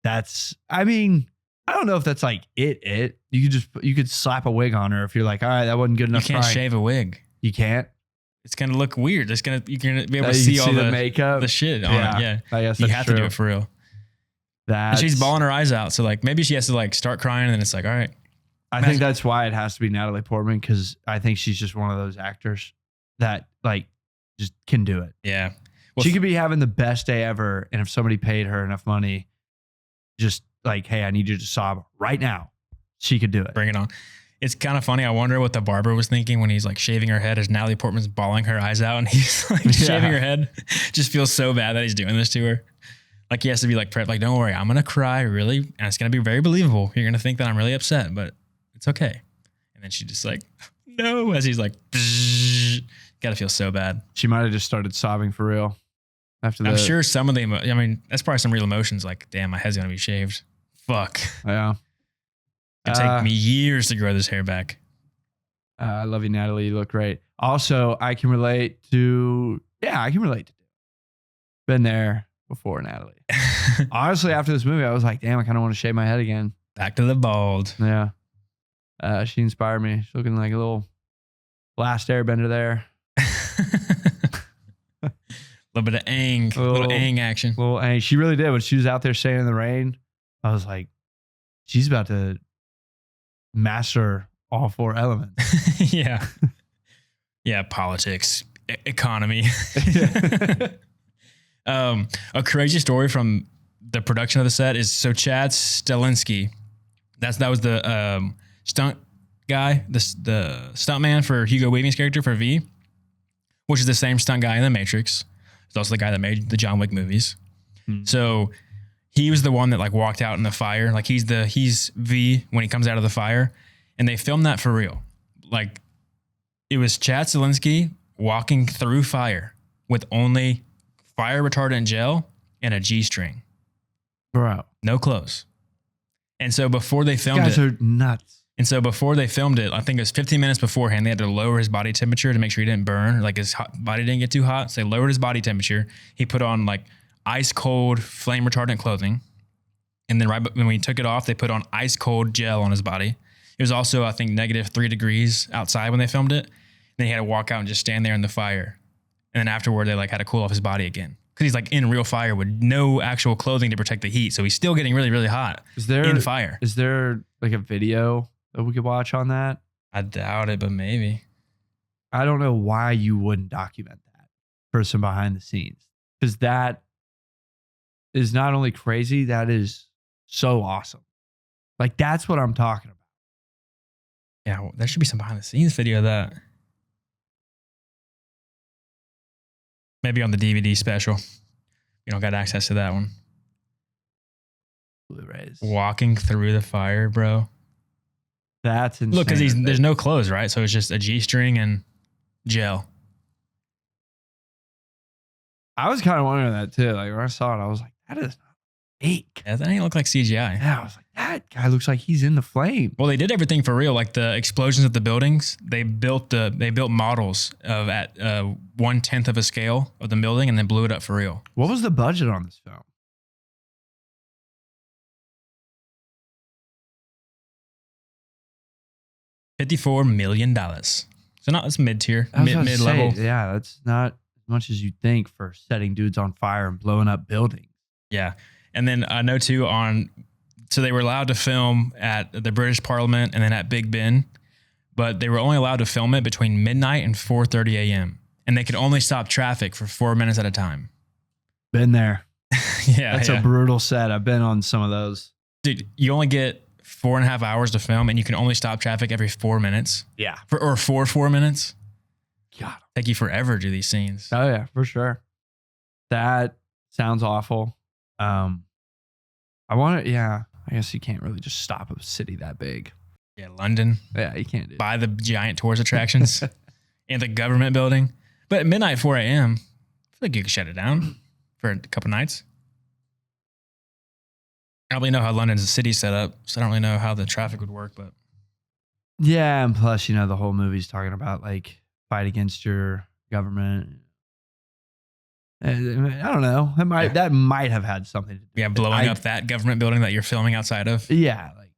I mean, I don't know if that's like it. You could slap a wig on her if you're like, all right, that wasn't good enough. You can't shave a wig. You can't. It's gonna look weird. You're gonna be able to see all the makeup, the shit on it. Yeah, I guess you have to do it for real. And she's bawling her eyes out. So like maybe she has to like start crying, and then it's like, all right. I think that's why it has to be Natalie Portman because I think she's just one of those actors that like just can do it. Yeah, well, she could be having the best day ever, and if somebody paid her enough money, just like, hey, I need you to sob right now, she could do it. Bring it on. It's kind of funny. I wonder what the barber was thinking when he's like shaving her head as Natalie Portman's bawling her eyes out and he's like shaving her head. Just feels so bad that he's doing this to her. Like he has to be like prepped. Like, don't worry, I'm going to cry really. And it's going to be very believable. You're going to think that I'm really upset, but it's okay. And then she just like, no, as he's like, got to feel so bad. She might've just started sobbing for real. I'm sure some of them, I mean, that's probably some real emotions. Like, damn, my head's going to be shaved. Fuck. Yeah. It'd take me years to grow this hair back. I love you, Natalie. You look great. Also, I can relate to. Been there before, Natalie. Honestly, after this movie, I was like, damn, I kind of want to shave my head again. Back to the bald. Yeah. She inspired me. She's looking like a little Last Airbender there. A little bit of Aang. A little Aang action. Little Aang. She really did. When she was out there staying in the rain, I was like, she's about to master all four elements. Yeah. Yeah. Politics, economy. A crazy story from the production of the set is Chad Stahelski. That was the stunt guy, the stunt man for Hugo Weaving's character for V, which is the same stunt guy in The Matrix. He's also the guy that made the John Wick movies. So he was the one that like walked out in the fire. Like he's V when he comes out of the fire, and they filmed that for real. Like it was Chad Stahelski walking through fire with only fire retardant gel and a G-string. Bro. No clothes. And so before they filmed These guys are nuts. And so before they filmed it, I think it was 15 minutes beforehand, they had to lower his body temperature to make sure he didn't burn. Like his body didn't get too hot. So they lowered his body temperature. He put on like ice cold flame retardant clothing. And then right when we took it off, they put on ice cold gel on his body. It was also, I think, -3 degrees outside when they filmed it. Then he had to walk out and just stand there in the fire. And then afterward, they like had to cool off his body again. Because he's like in real fire with no actual clothing to protect the heat. So he's still getting really, really hot in fire. Is there like a video that we could watch on that? I doubt it, but maybe. I don't know why you wouldn't document that for some behind the scenes. Because that is not only crazy, that is so awesome. Like that's what I'm talking about. Yeah, well, there should be some behind the scenes video of that. Maybe on the DVD special. You don't got access to that one. Blu-rays. Walking through the fire, bro. That's insane. Look, because there's no clothes, right? So it's just a G-string and gel. I was kind of wondering that too. Like when I saw it, I was like, that is not fake. Yeah, that ain't look like CGI. Yeah, I was like, that guy looks like he's in the flame. Well, they did everything for real. Like the explosions of the buildings, they built models of at 1/10 of a scale of the building and then blew it up for real. What was the budget on this film? $54 million. So not it's mid-tier, mid-level. Yeah, that's not as much as you'd think for setting dudes on fire and blowing up buildings. Yeah. And then I know too so they were allowed to film at the British Parliament and then at Big Ben, but they were only allowed to film it between midnight and 4:30 a.m. And they could only stop traffic for 4 minutes at a time. Been there. Yeah. That's a brutal set. I've been on some of those. Dude, you only get 4.5 hours to film and you can only stop traffic every 4 minutes. Yeah. For 4 minutes. God. Take you forever to do these scenes. Oh yeah, for sure. That sounds awful. I guess you can't really just stop a city that big. Yeah, London. Yeah, you can't do Buy the giant tourist attractions in the government building. But at midnight, 4 a.m., I feel like you could shut it down for a couple nights. I don't really know how London's city set up, so I don't really know how the traffic would work, but Yeah, and plus, the whole movie's talking about like fight against your government. I don't know. That might have had something to do. yeah, blowing up that government building that you're filming outside of. Yeah, like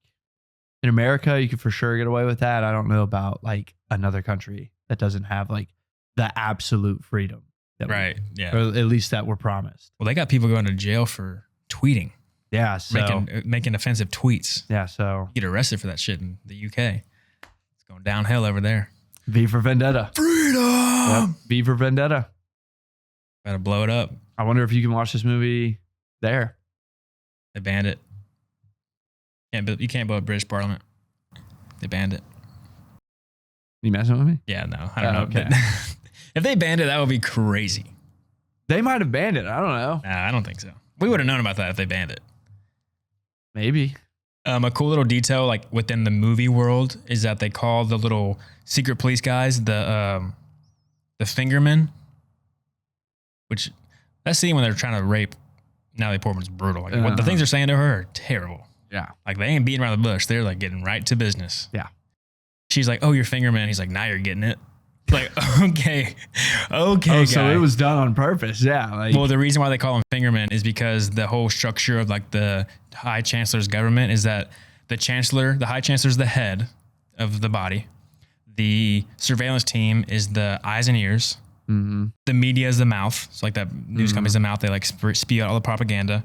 in America, you could for sure get away with that. I don't know about like another country that doesn't have like the absolute freedom. Right. Yeah. Or at least that we're promised. Well, they got people going to jail for tweeting. Yeah. So making offensive tweets. Yeah. So You get arrested for that shit in the UK. It's going downhill over there. V for Vendetta. Freedom. Yep. V for Vendetta. Gotta blow it up. I wonder if you can watch this movie there. They banned it. You can't blow up British Parliament. They banned it. You messing with me? Yeah, no, I don't know. Okay. But if they banned it, that would be crazy. They might have banned it. I don't know. Nah, I don't think so. We would have known about that if they banned it. Maybe. A cool little detail, like within the movie world, is that they call the little secret police guys the fingermen. Which that scene when they're trying to rape Natalie Portman's brutal. Like what the things they're saying to her are terrible. Yeah. Like they ain't beating around the bush. They're like getting right to business. Yeah. She's like, "Oh, you're fingerman." He's like, "Now you're getting it." Like, okay, Oh, guy. so it was done on purpose. Yeah. Like, Well, the reason why they call him fingerman is because the whole structure of like the High Chancellor's government is that the High Chancellor is the head of the body. The surveillance team is the eyes and ears. mm-hmm. The media is the mouth. So like that news company's the mouth. They like spew out all the propaganda.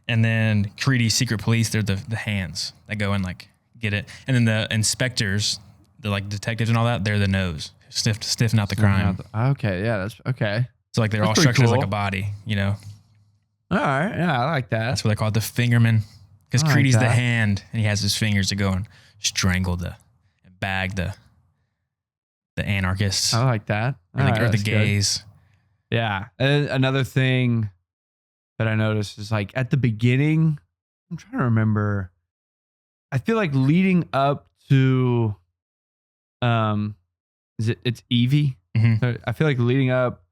And then Creedy's secret police, they're the hands that go and like get it. And then the inspectors, the like detectives and all that, they're the nose. Stiffen out the crime. Okay. Yeah. That's okay. So like they're That's all pretty structured as cool. like a body, All right. Yeah. I like that. That's what they call it, the fingerman. Because I like Creedy's the that. hand and he has his fingers to go and strangle and bag the anarchists I like that. or the That's good. gays. Yeah. And another thing that I noticed is like at the beginning, I'm trying to remember. I feel like leading up to, it's Evey. Mhm. I feel like leading up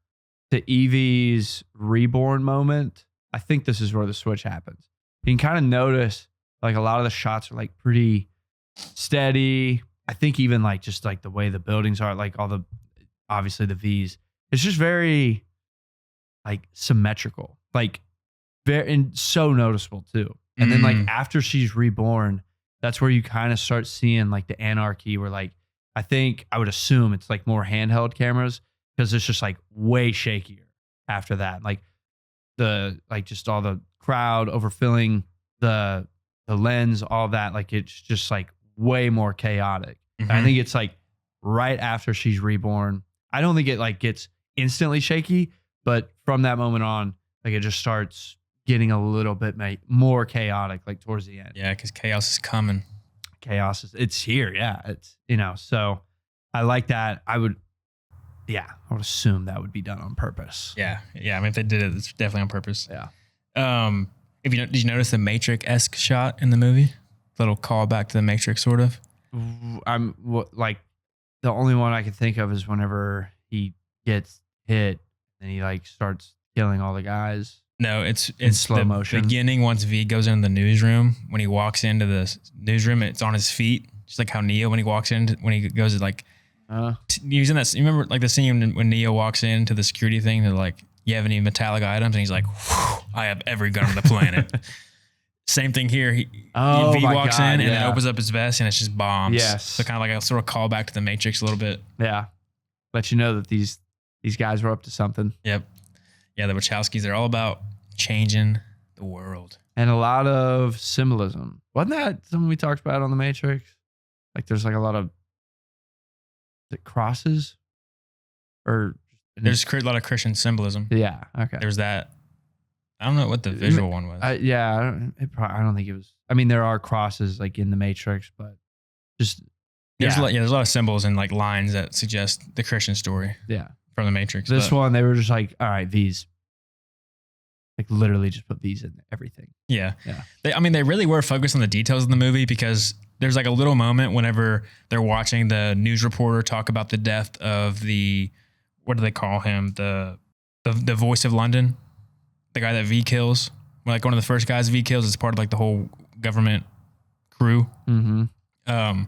to Evey's reborn moment, I think this is where the switch happens. You can kind of notice like a lot of the shots are like pretty steady. I think even like just like the way the buildings are, like obviously the V's, it's just very like symmetrical, like very and so noticeable too. And then like after she's reborn, that's where you kind of start seeing like the anarchy where like, I would assume it's like more handheld cameras because it's just like way shakier after that. Like just all the crowd overfilling the lens, all that, like it's just like way more chaotic. I think it's like right after she's reborn. I don't think it like gets instantly shaky, but from that moment on, like it just starts getting a little bit more chaotic, like towards the end. Yeah, because chaos is coming. It's here. Yeah. It's, so I like that. I would assume that would be done on purpose. Yeah. Yeah. I mean, if they did it, it's definitely on purpose. Yeah. Did you notice the Matrix-esque shot in the movie? Little callback to the Matrix, sort of. Like the only one I can think of is whenever he gets hit and he like starts killing all the guys. No, it's slow the motion. beginning once V goes into the newsroom. When he walks into the newsroom, it's on his feet, just like how Neo when he walks in, when he goes to like using that. You remember like the scene when Neo walks into the security thing? They're like, "You have any metallic items?" And he's like, "I have every gun on the planet." Same thing here. V walks in and then opens up his vest and it's just bombs. Yes. So kind of like a sort of callback to the Matrix a little bit. Yeah. Let you know that these These guys were up to something. Yep. Yeah, the Wachowskis, they're all about changing the world. And a lot of symbolism. Wasn't that something we talked about on The Matrix? Like there's like a lot of crosses? Or there's a lot of Christian symbolism. Yeah, okay. There's that. I don't know what the visual one was. I don't think it was. I mean, there are crosses like in The Matrix, but just there's a lot of symbols and like lines that suggest the Christian story. Yeah. From The Matrix. This one, they were just like, all right, these. Like literally just put these in everything. Yeah. They really were focused on the details of the movie because there's like a little moment whenever they're watching the news reporter talk about the death of what do they call him? The voice of London, the guy that V kills. Like one of the first guys V kills is part of like the whole government crew. Mm-hmm.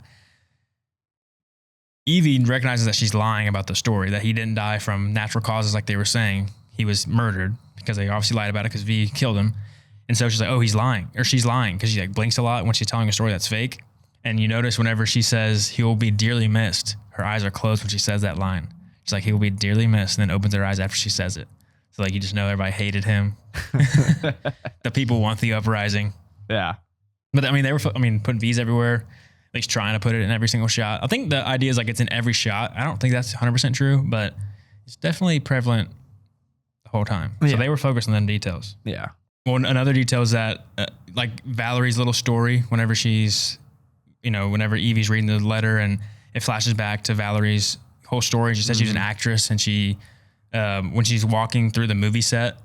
Evey recognizes that she's lying about the story, that he didn't die from natural causes like they were saying. He was murdered because they obviously lied about it because V killed him. And so she's like, oh, he's lying. Or she's lying because she like blinks a lot when she's telling a story that's fake. And you notice whenever she says he will be dearly missed, her eyes are closed when she says that line. She's like, he will be dearly missed, and then opens her eyes after she says it. So like you just know everybody hated him. The people want the uprising. Yeah. But I mean, they were putting V's everywhere, at least trying to put it in every single shot. I think the idea is like it's in every shot. I don't think that's 100% true, but it's definitely prevalent the whole time. So they were focused on them details. Yeah. Well, another detail is that like Valerie's little story, whenever Evie's reading the letter and it flashes back to Valerie's whole story. She says she's an actress, and she, when she's walking through the movie set,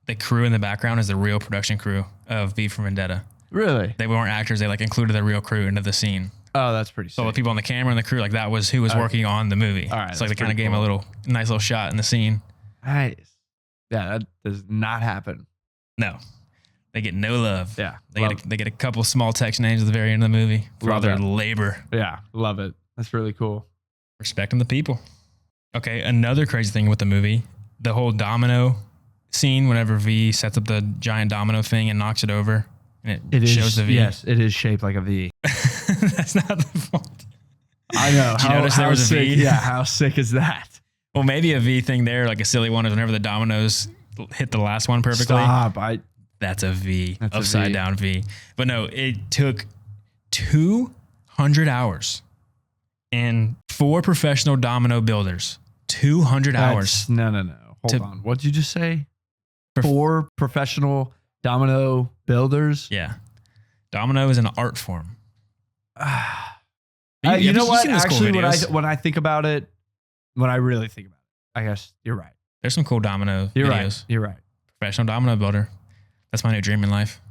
the crew in the background is the real production crew of V for Vendetta. Really? They weren't actors. They like included the real crew into the scene. Oh, that's pretty sick. So the people on the camera and the crew, like that was who was working on the movie. All right. So like they kind of gave him a nice little shot in the scene. Nice. Yeah, that does not happen. No, they get no love. Yeah. They get a couple small text names at the very end of the movie for all their labor. Yeah, love it. That's really cool. Respecting the people. Okay, another crazy thing with the movie, the whole domino scene whenever V sets up the giant domino thing and knocks it over, and it shows the V. Yes, it is shaped like a V. That's not the fault. I know. Did you notice there was a V? Yeah, how sick is that? Well, maybe a V thing there, like a silly one, is whenever the dominoes hit the last one perfectly. Stop. That's a V. That's upside down V. But no, it took 200 hours and 4 professional domino builders. 200 hours. No. Hold on. What did you just say? 4 professional domino builders? Yeah. Domino is an art form. You know what? Actually, when I think about it, when I really think about it, I guess you're right. There's some cool domino videos. You're right. Professional domino builder. That's my new dream in life.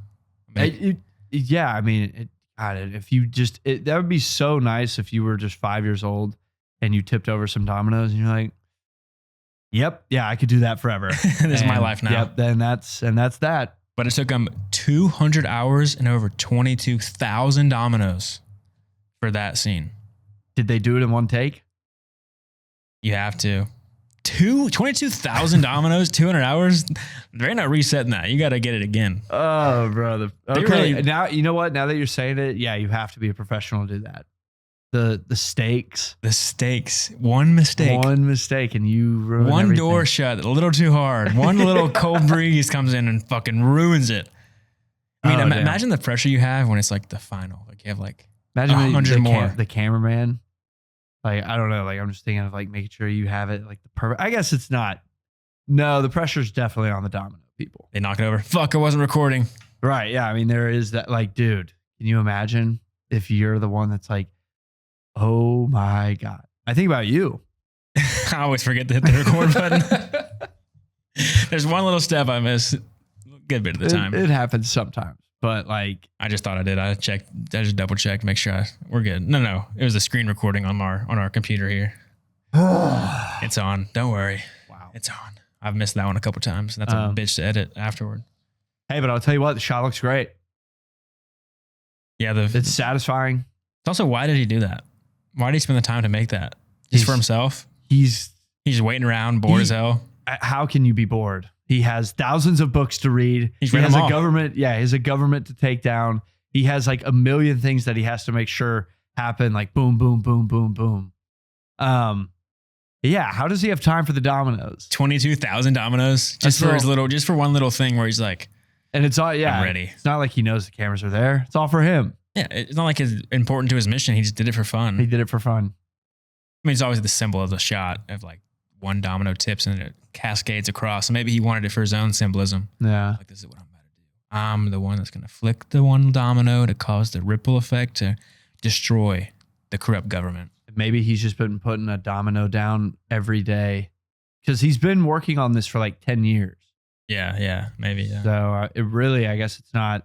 Yeah, I mean, if you just, that would be so nice if you were just 5 years old and you tipped over some dominoes and you're like, yep, yeah, I could do that forever. This is my life now. Yep, then that's that. But it took them 200 hours and over 22,000 dominoes for that scene. Did they do it in one take? You have to. 22,000 dominoes, 200 hours. They're not resetting that. You got to get it again. Oh, brother. Okay, now you know what? Now that you're saying it, yeah, you have to be a professional to do that. The stakes. The stakes. One mistake, and you ruin one everything. door shut a little too hard. One little cold breeze comes in and fucking ruins it. I mean, imagine the pressure you have when it's like the final. Like you have like imagine 100 more. The cameraman. Like, I don't know. Like, I'm just thinking of like making sure you have it like the perfect. I guess it's not. No, the pressure's definitely on the domino people. They knock it over. Fuck, I wasn't recording. Right. Yeah. I mean, there is that. Like, dude, can you imagine if you're the one that's like, oh my God. I think about you. I always forget to hit the record button. There's one little step I miss a good bit of the time. It happens sometimes. But like, I just thought I did. I just double checked, make sure we're good. No. It was a screen recording on our computer here. It's on. Don't worry. Wow. It's on. I've missed that one a couple times. That's a bitch to edit afterward. Hey, but I'll tell you what, the shot looks great. Yeah. It's satisfying. It's also, why did he do that? Why did he spend the time to make that? Just for himself? He's waiting around, bored as hell. How can you be bored? He has thousands of books to read. He has a government. Yeah, he has a government to take down. He has like a million things that he has to make sure happen. Like boom, boom, boom, boom, boom. Yeah, how does he have time for the dominoes? 22,000 dominoes just for one little thing where he's like, and it's all I'm ready. It's not like he knows the cameras are there. It's all for him. Yeah, it's not like it's important to his mission. He just did it for fun. He did it for fun. I mean, it's always the symbol of the shot of like one domino tips and it cascades across. So maybe he wanted it for his own symbolism. Yeah. Like, this is what I'm about to do. I'm the one that's going to flick the one domino to cause the ripple effect to destroy the corrupt government. Maybe he's just been putting a domino down every day because he's been working on this for like 10 years. Yeah, maybe. Yeah. So it really, I guess it's not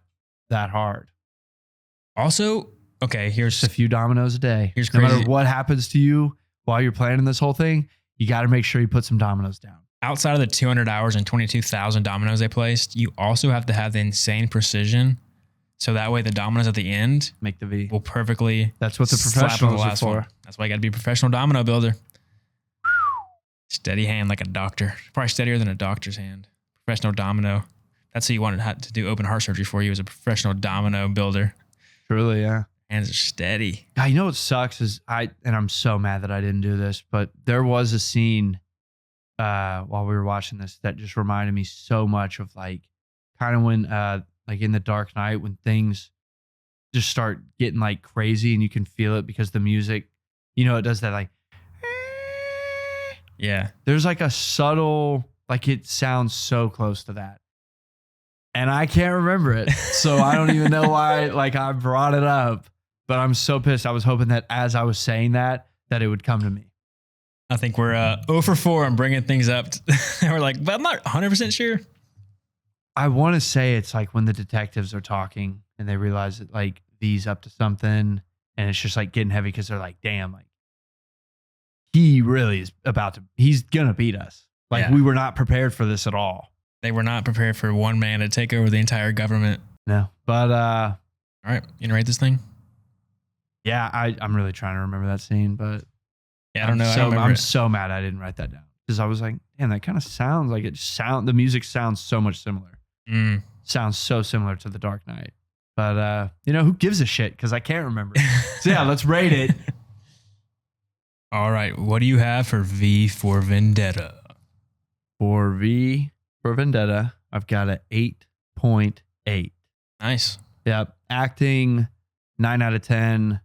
that hard. Also, okay, here's Just a few dominoes a day. Here's no crazy. matter what happens to you while you're planning this whole thing, you got to make sure you put some dominoes down. Outside of the 200 hours and 22,000 dominoes they placed, you also have to have the insane precision. So that way the dominoes at the end Make the V. will perfectly That's what the slap on professionals are for. one. That's why you got to be a professional domino builder. Steady hand like a doctor. Probably steadier than a doctor's hand. Professional domino. That's who you wanted to do open heart surgery for you as a professional domino builder. Truly, yeah. Hands are steady. God, you know what sucks is I'm so mad that I didn't do this, but there was a scene while we were watching this that just reminded me so much of like kind of when like in the Dark Knight when things just start getting like crazy and you can feel it because the music, you know, it does that like Yeah. there's like a subtle, like it sounds so close to that. And I can't remember it. So I don't even know why like I brought it up, but I'm so pissed. I was hoping that as I was saying that it would come to me. I think we're 0 for 4 on bringing things up. We're like, but I'm not 100% sure. I want to say it's like when the detectives are talking and they realize that like V's up to something and it's just like getting heavy because they're like, damn, like he really is he's going to beat us. Like Yeah. we were not prepared for this at all. They were not prepared for one man to take over the entire government. No, but All right, you gonna rate this thing? yeah, I'm really trying to remember that scene, but Yeah, I don't know. I don't remember I'm it. so mad I didn't write that down because I was like, damn, that kind of sounds like the music sounds so much similar. Sounds so similar to The Dark Knight. But you know, who gives a shit? Because I can't remember. So yeah, let's rate it. All right, what do you have for V for Vendetta? For V for Vendetta, I've got a 8.8. Nice. Yep. Acting 9 out of 10.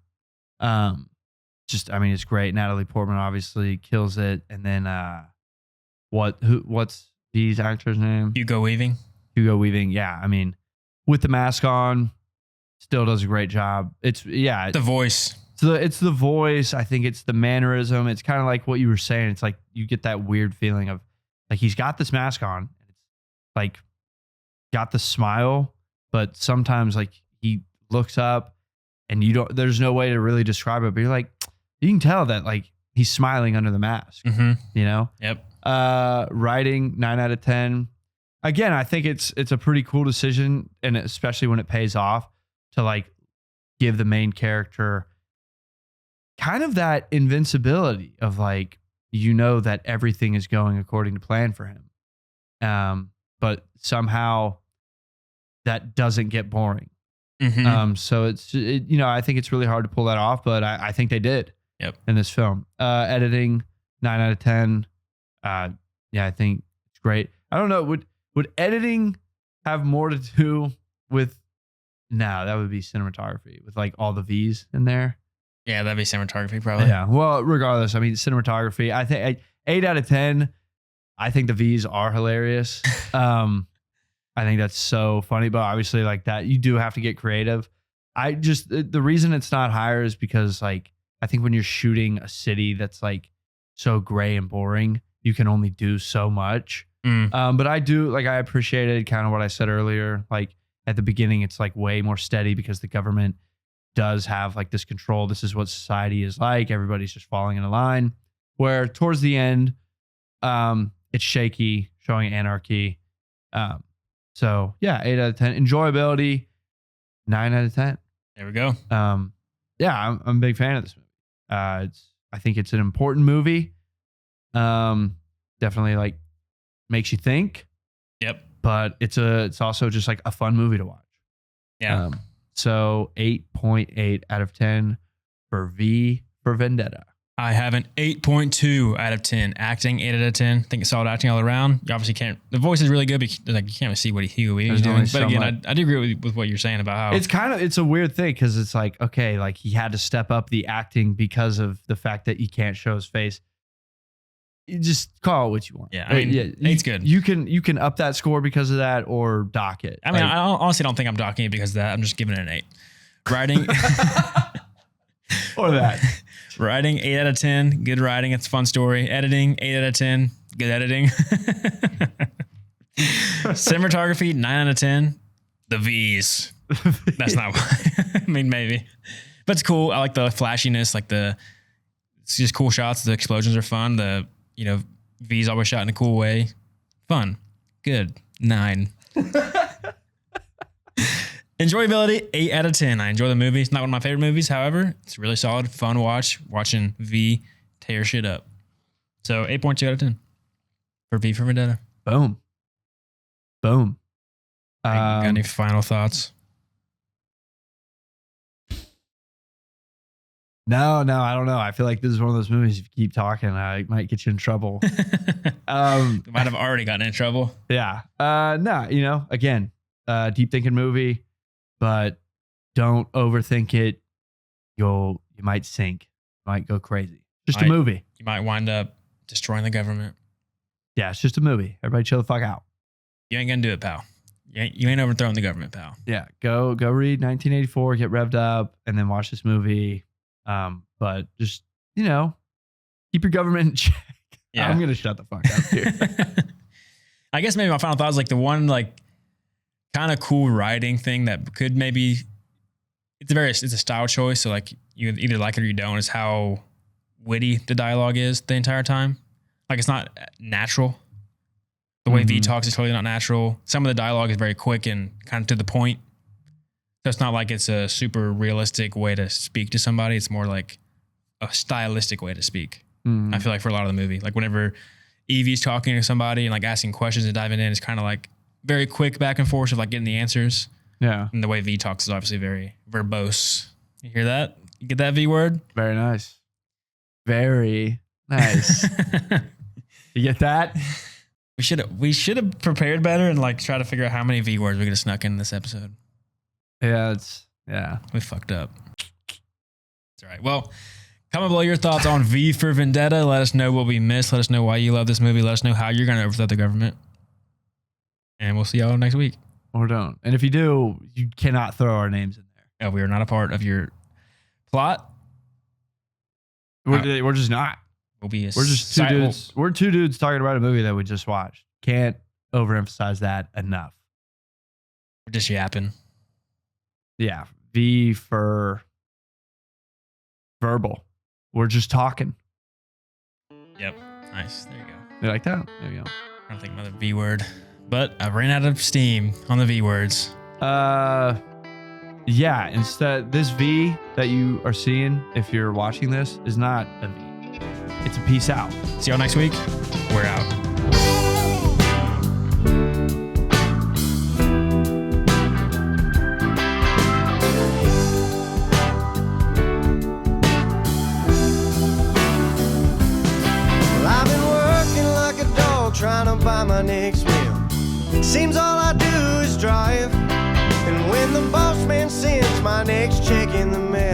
It's great. Natalie Portman obviously kills it. And then what's V's actor's name? Hugo Weaving. Hugo Weaving. Yeah, I mean, with the mask on, still does a great job. It's The voice. it's the voice. I think it's the mannerism. It's kind of like what you were saying. It's like you get that weird feeling of like he's got this mask on. It's like got the smile, but sometimes like he looks up and there's no way to really describe it, but you're like, you can tell that like he's smiling under the mask, you know? Yep. Writing 9 out of 10. Again, I think it's a pretty cool decision, and especially when it pays off to like give the main character kind of that invincibility of like, you know, that everything is going according to plan for him. But somehow that doesn't get boring. So I think it's really hard to pull that off, but I think they did. Yep. In this film. Editing 9 out of 10. I think it's great. I don't know. Would editing have more to do with? No, that would be cinematography with like all the V's in there. Yeah, that'd be cinematography probably. Yeah. Well, regardless, I mean, cinematography. I think 8 out of 10. I think the V's are hilarious. I think that's so funny, but obviously, like that, you do have to get creative. The reason it's not higher is because like I think when you're shooting a city that's like so gray and boring, you can only do so much. But I appreciated kind of what I said earlier. Like at the beginning, it's like way more steady because the government does have like this control. This is what society is like. Everybody's just falling in a line. Where towards the end, it's shaky, showing anarchy. So yeah, 8 out of 10. Enjoyability, 9 out of 10. There we go. I'm a big fan of this movie. I think it's an important movie. Definitely like makes you think. Yep. But it's also just like a fun movie to watch. Yeah. So 8.8 out of 10 for V for Vendetta. I have an 8.2 out of 10. Acting, 8 out of 10. I think it's solid acting all around. You obviously can't. The voice is really good, but like you can't really see what Hugo Weaving is doing. But again, I do agree with what you're saying about how it's a weird thing because it's like, okay, like he had to step up the acting because of the fact that he can't show his face. You just call it what you want. Yeah, I mean, it's good. You can up that score because of that or dock it. I mean, I honestly don't think I'm docking it because of that. I'm just giving it an 8. Writing or that. Writing, 8 out of 10. Good writing. It's a fun story. Editing, 8 out of 10. Good editing. Cinematography, 9 out of 10. The V's. That's not why. I mean, maybe. But it's cool. I like the flashiness, like it's just cool shots. The explosions are fun. The, V's always shot in a cool way. Fun. Good. 9. Enjoyability, 8 out of 10. I enjoy the movie. It's not one of my favorite movies. However, it's really solid, fun watch, watching V tear shit up. So 8.2 out of 10 for V for Vendetta. Boom. Boom. Got any final thoughts? No, I don't know. I feel like this is one of those movies. If you keep talking, I might get you in trouble. Might have already gotten in trouble. Yeah. No, again, deep thinking movie, but don't overthink it. You might sink, might go crazy. Just a movie. You might wind up destroying the government. Yeah, it's just a movie. Everybody chill the fuck out. You ain't gonna do it, pal. You ain't overthrowing the government, pal. Yeah, go read 1984, get revved up, and then watch this movie. But just, keep your government in check. Yeah. I'm gonna shut the fuck up here. I guess maybe my final thought is like the one kind of cool writing thing that could maybe it's a style choice. So like you either like it or you don't. Is how witty the dialogue is the entire time. Like it's not natural. The way V talks is totally not natural. Some of the dialogue is very quick and kind of to the point. So it's not like it's a super realistic way to speak to somebody. It's more like a stylistic way to speak. I feel like for a lot of the movie, like whenever Evey's talking to somebody and like asking questions and diving in, it's kind of like very quick back and forth of like getting the answers. Yeah. And the way V talks is obviously very verbose. You hear that? You get that V word? Very nice. Very nice. You get that? We should have prepared better and like try to figure out how many V words we could have snuck in this episode. Yeah, we fucked up. It's all right. Well, comment below your thoughts on V for Vendetta. Let us know what we missed. Let us know why you love this movie. Let us know how you're going to overthrow the government. And we'll see y'all next week. Or don't. And if you do, you cannot throw our names in there. We are not a part of your plot. We're just not. We're just two dudes. We're two dudes talking about a movie that we just watched. Can't overemphasize that enough. We're just yapping. Yeah. V for verbal. We're just talking. Yep. Nice. There you go. You like that? There you go. I don't think another V word, but I ran out of steam on the V words. Yeah. Instead, this V that you are seeing, if you're watching this, is not a V. It's a peace out. See y'all next week. We're out. Trying to buy my next meal. Seems all I do is drive. And when the boss man sends my next check in the mail,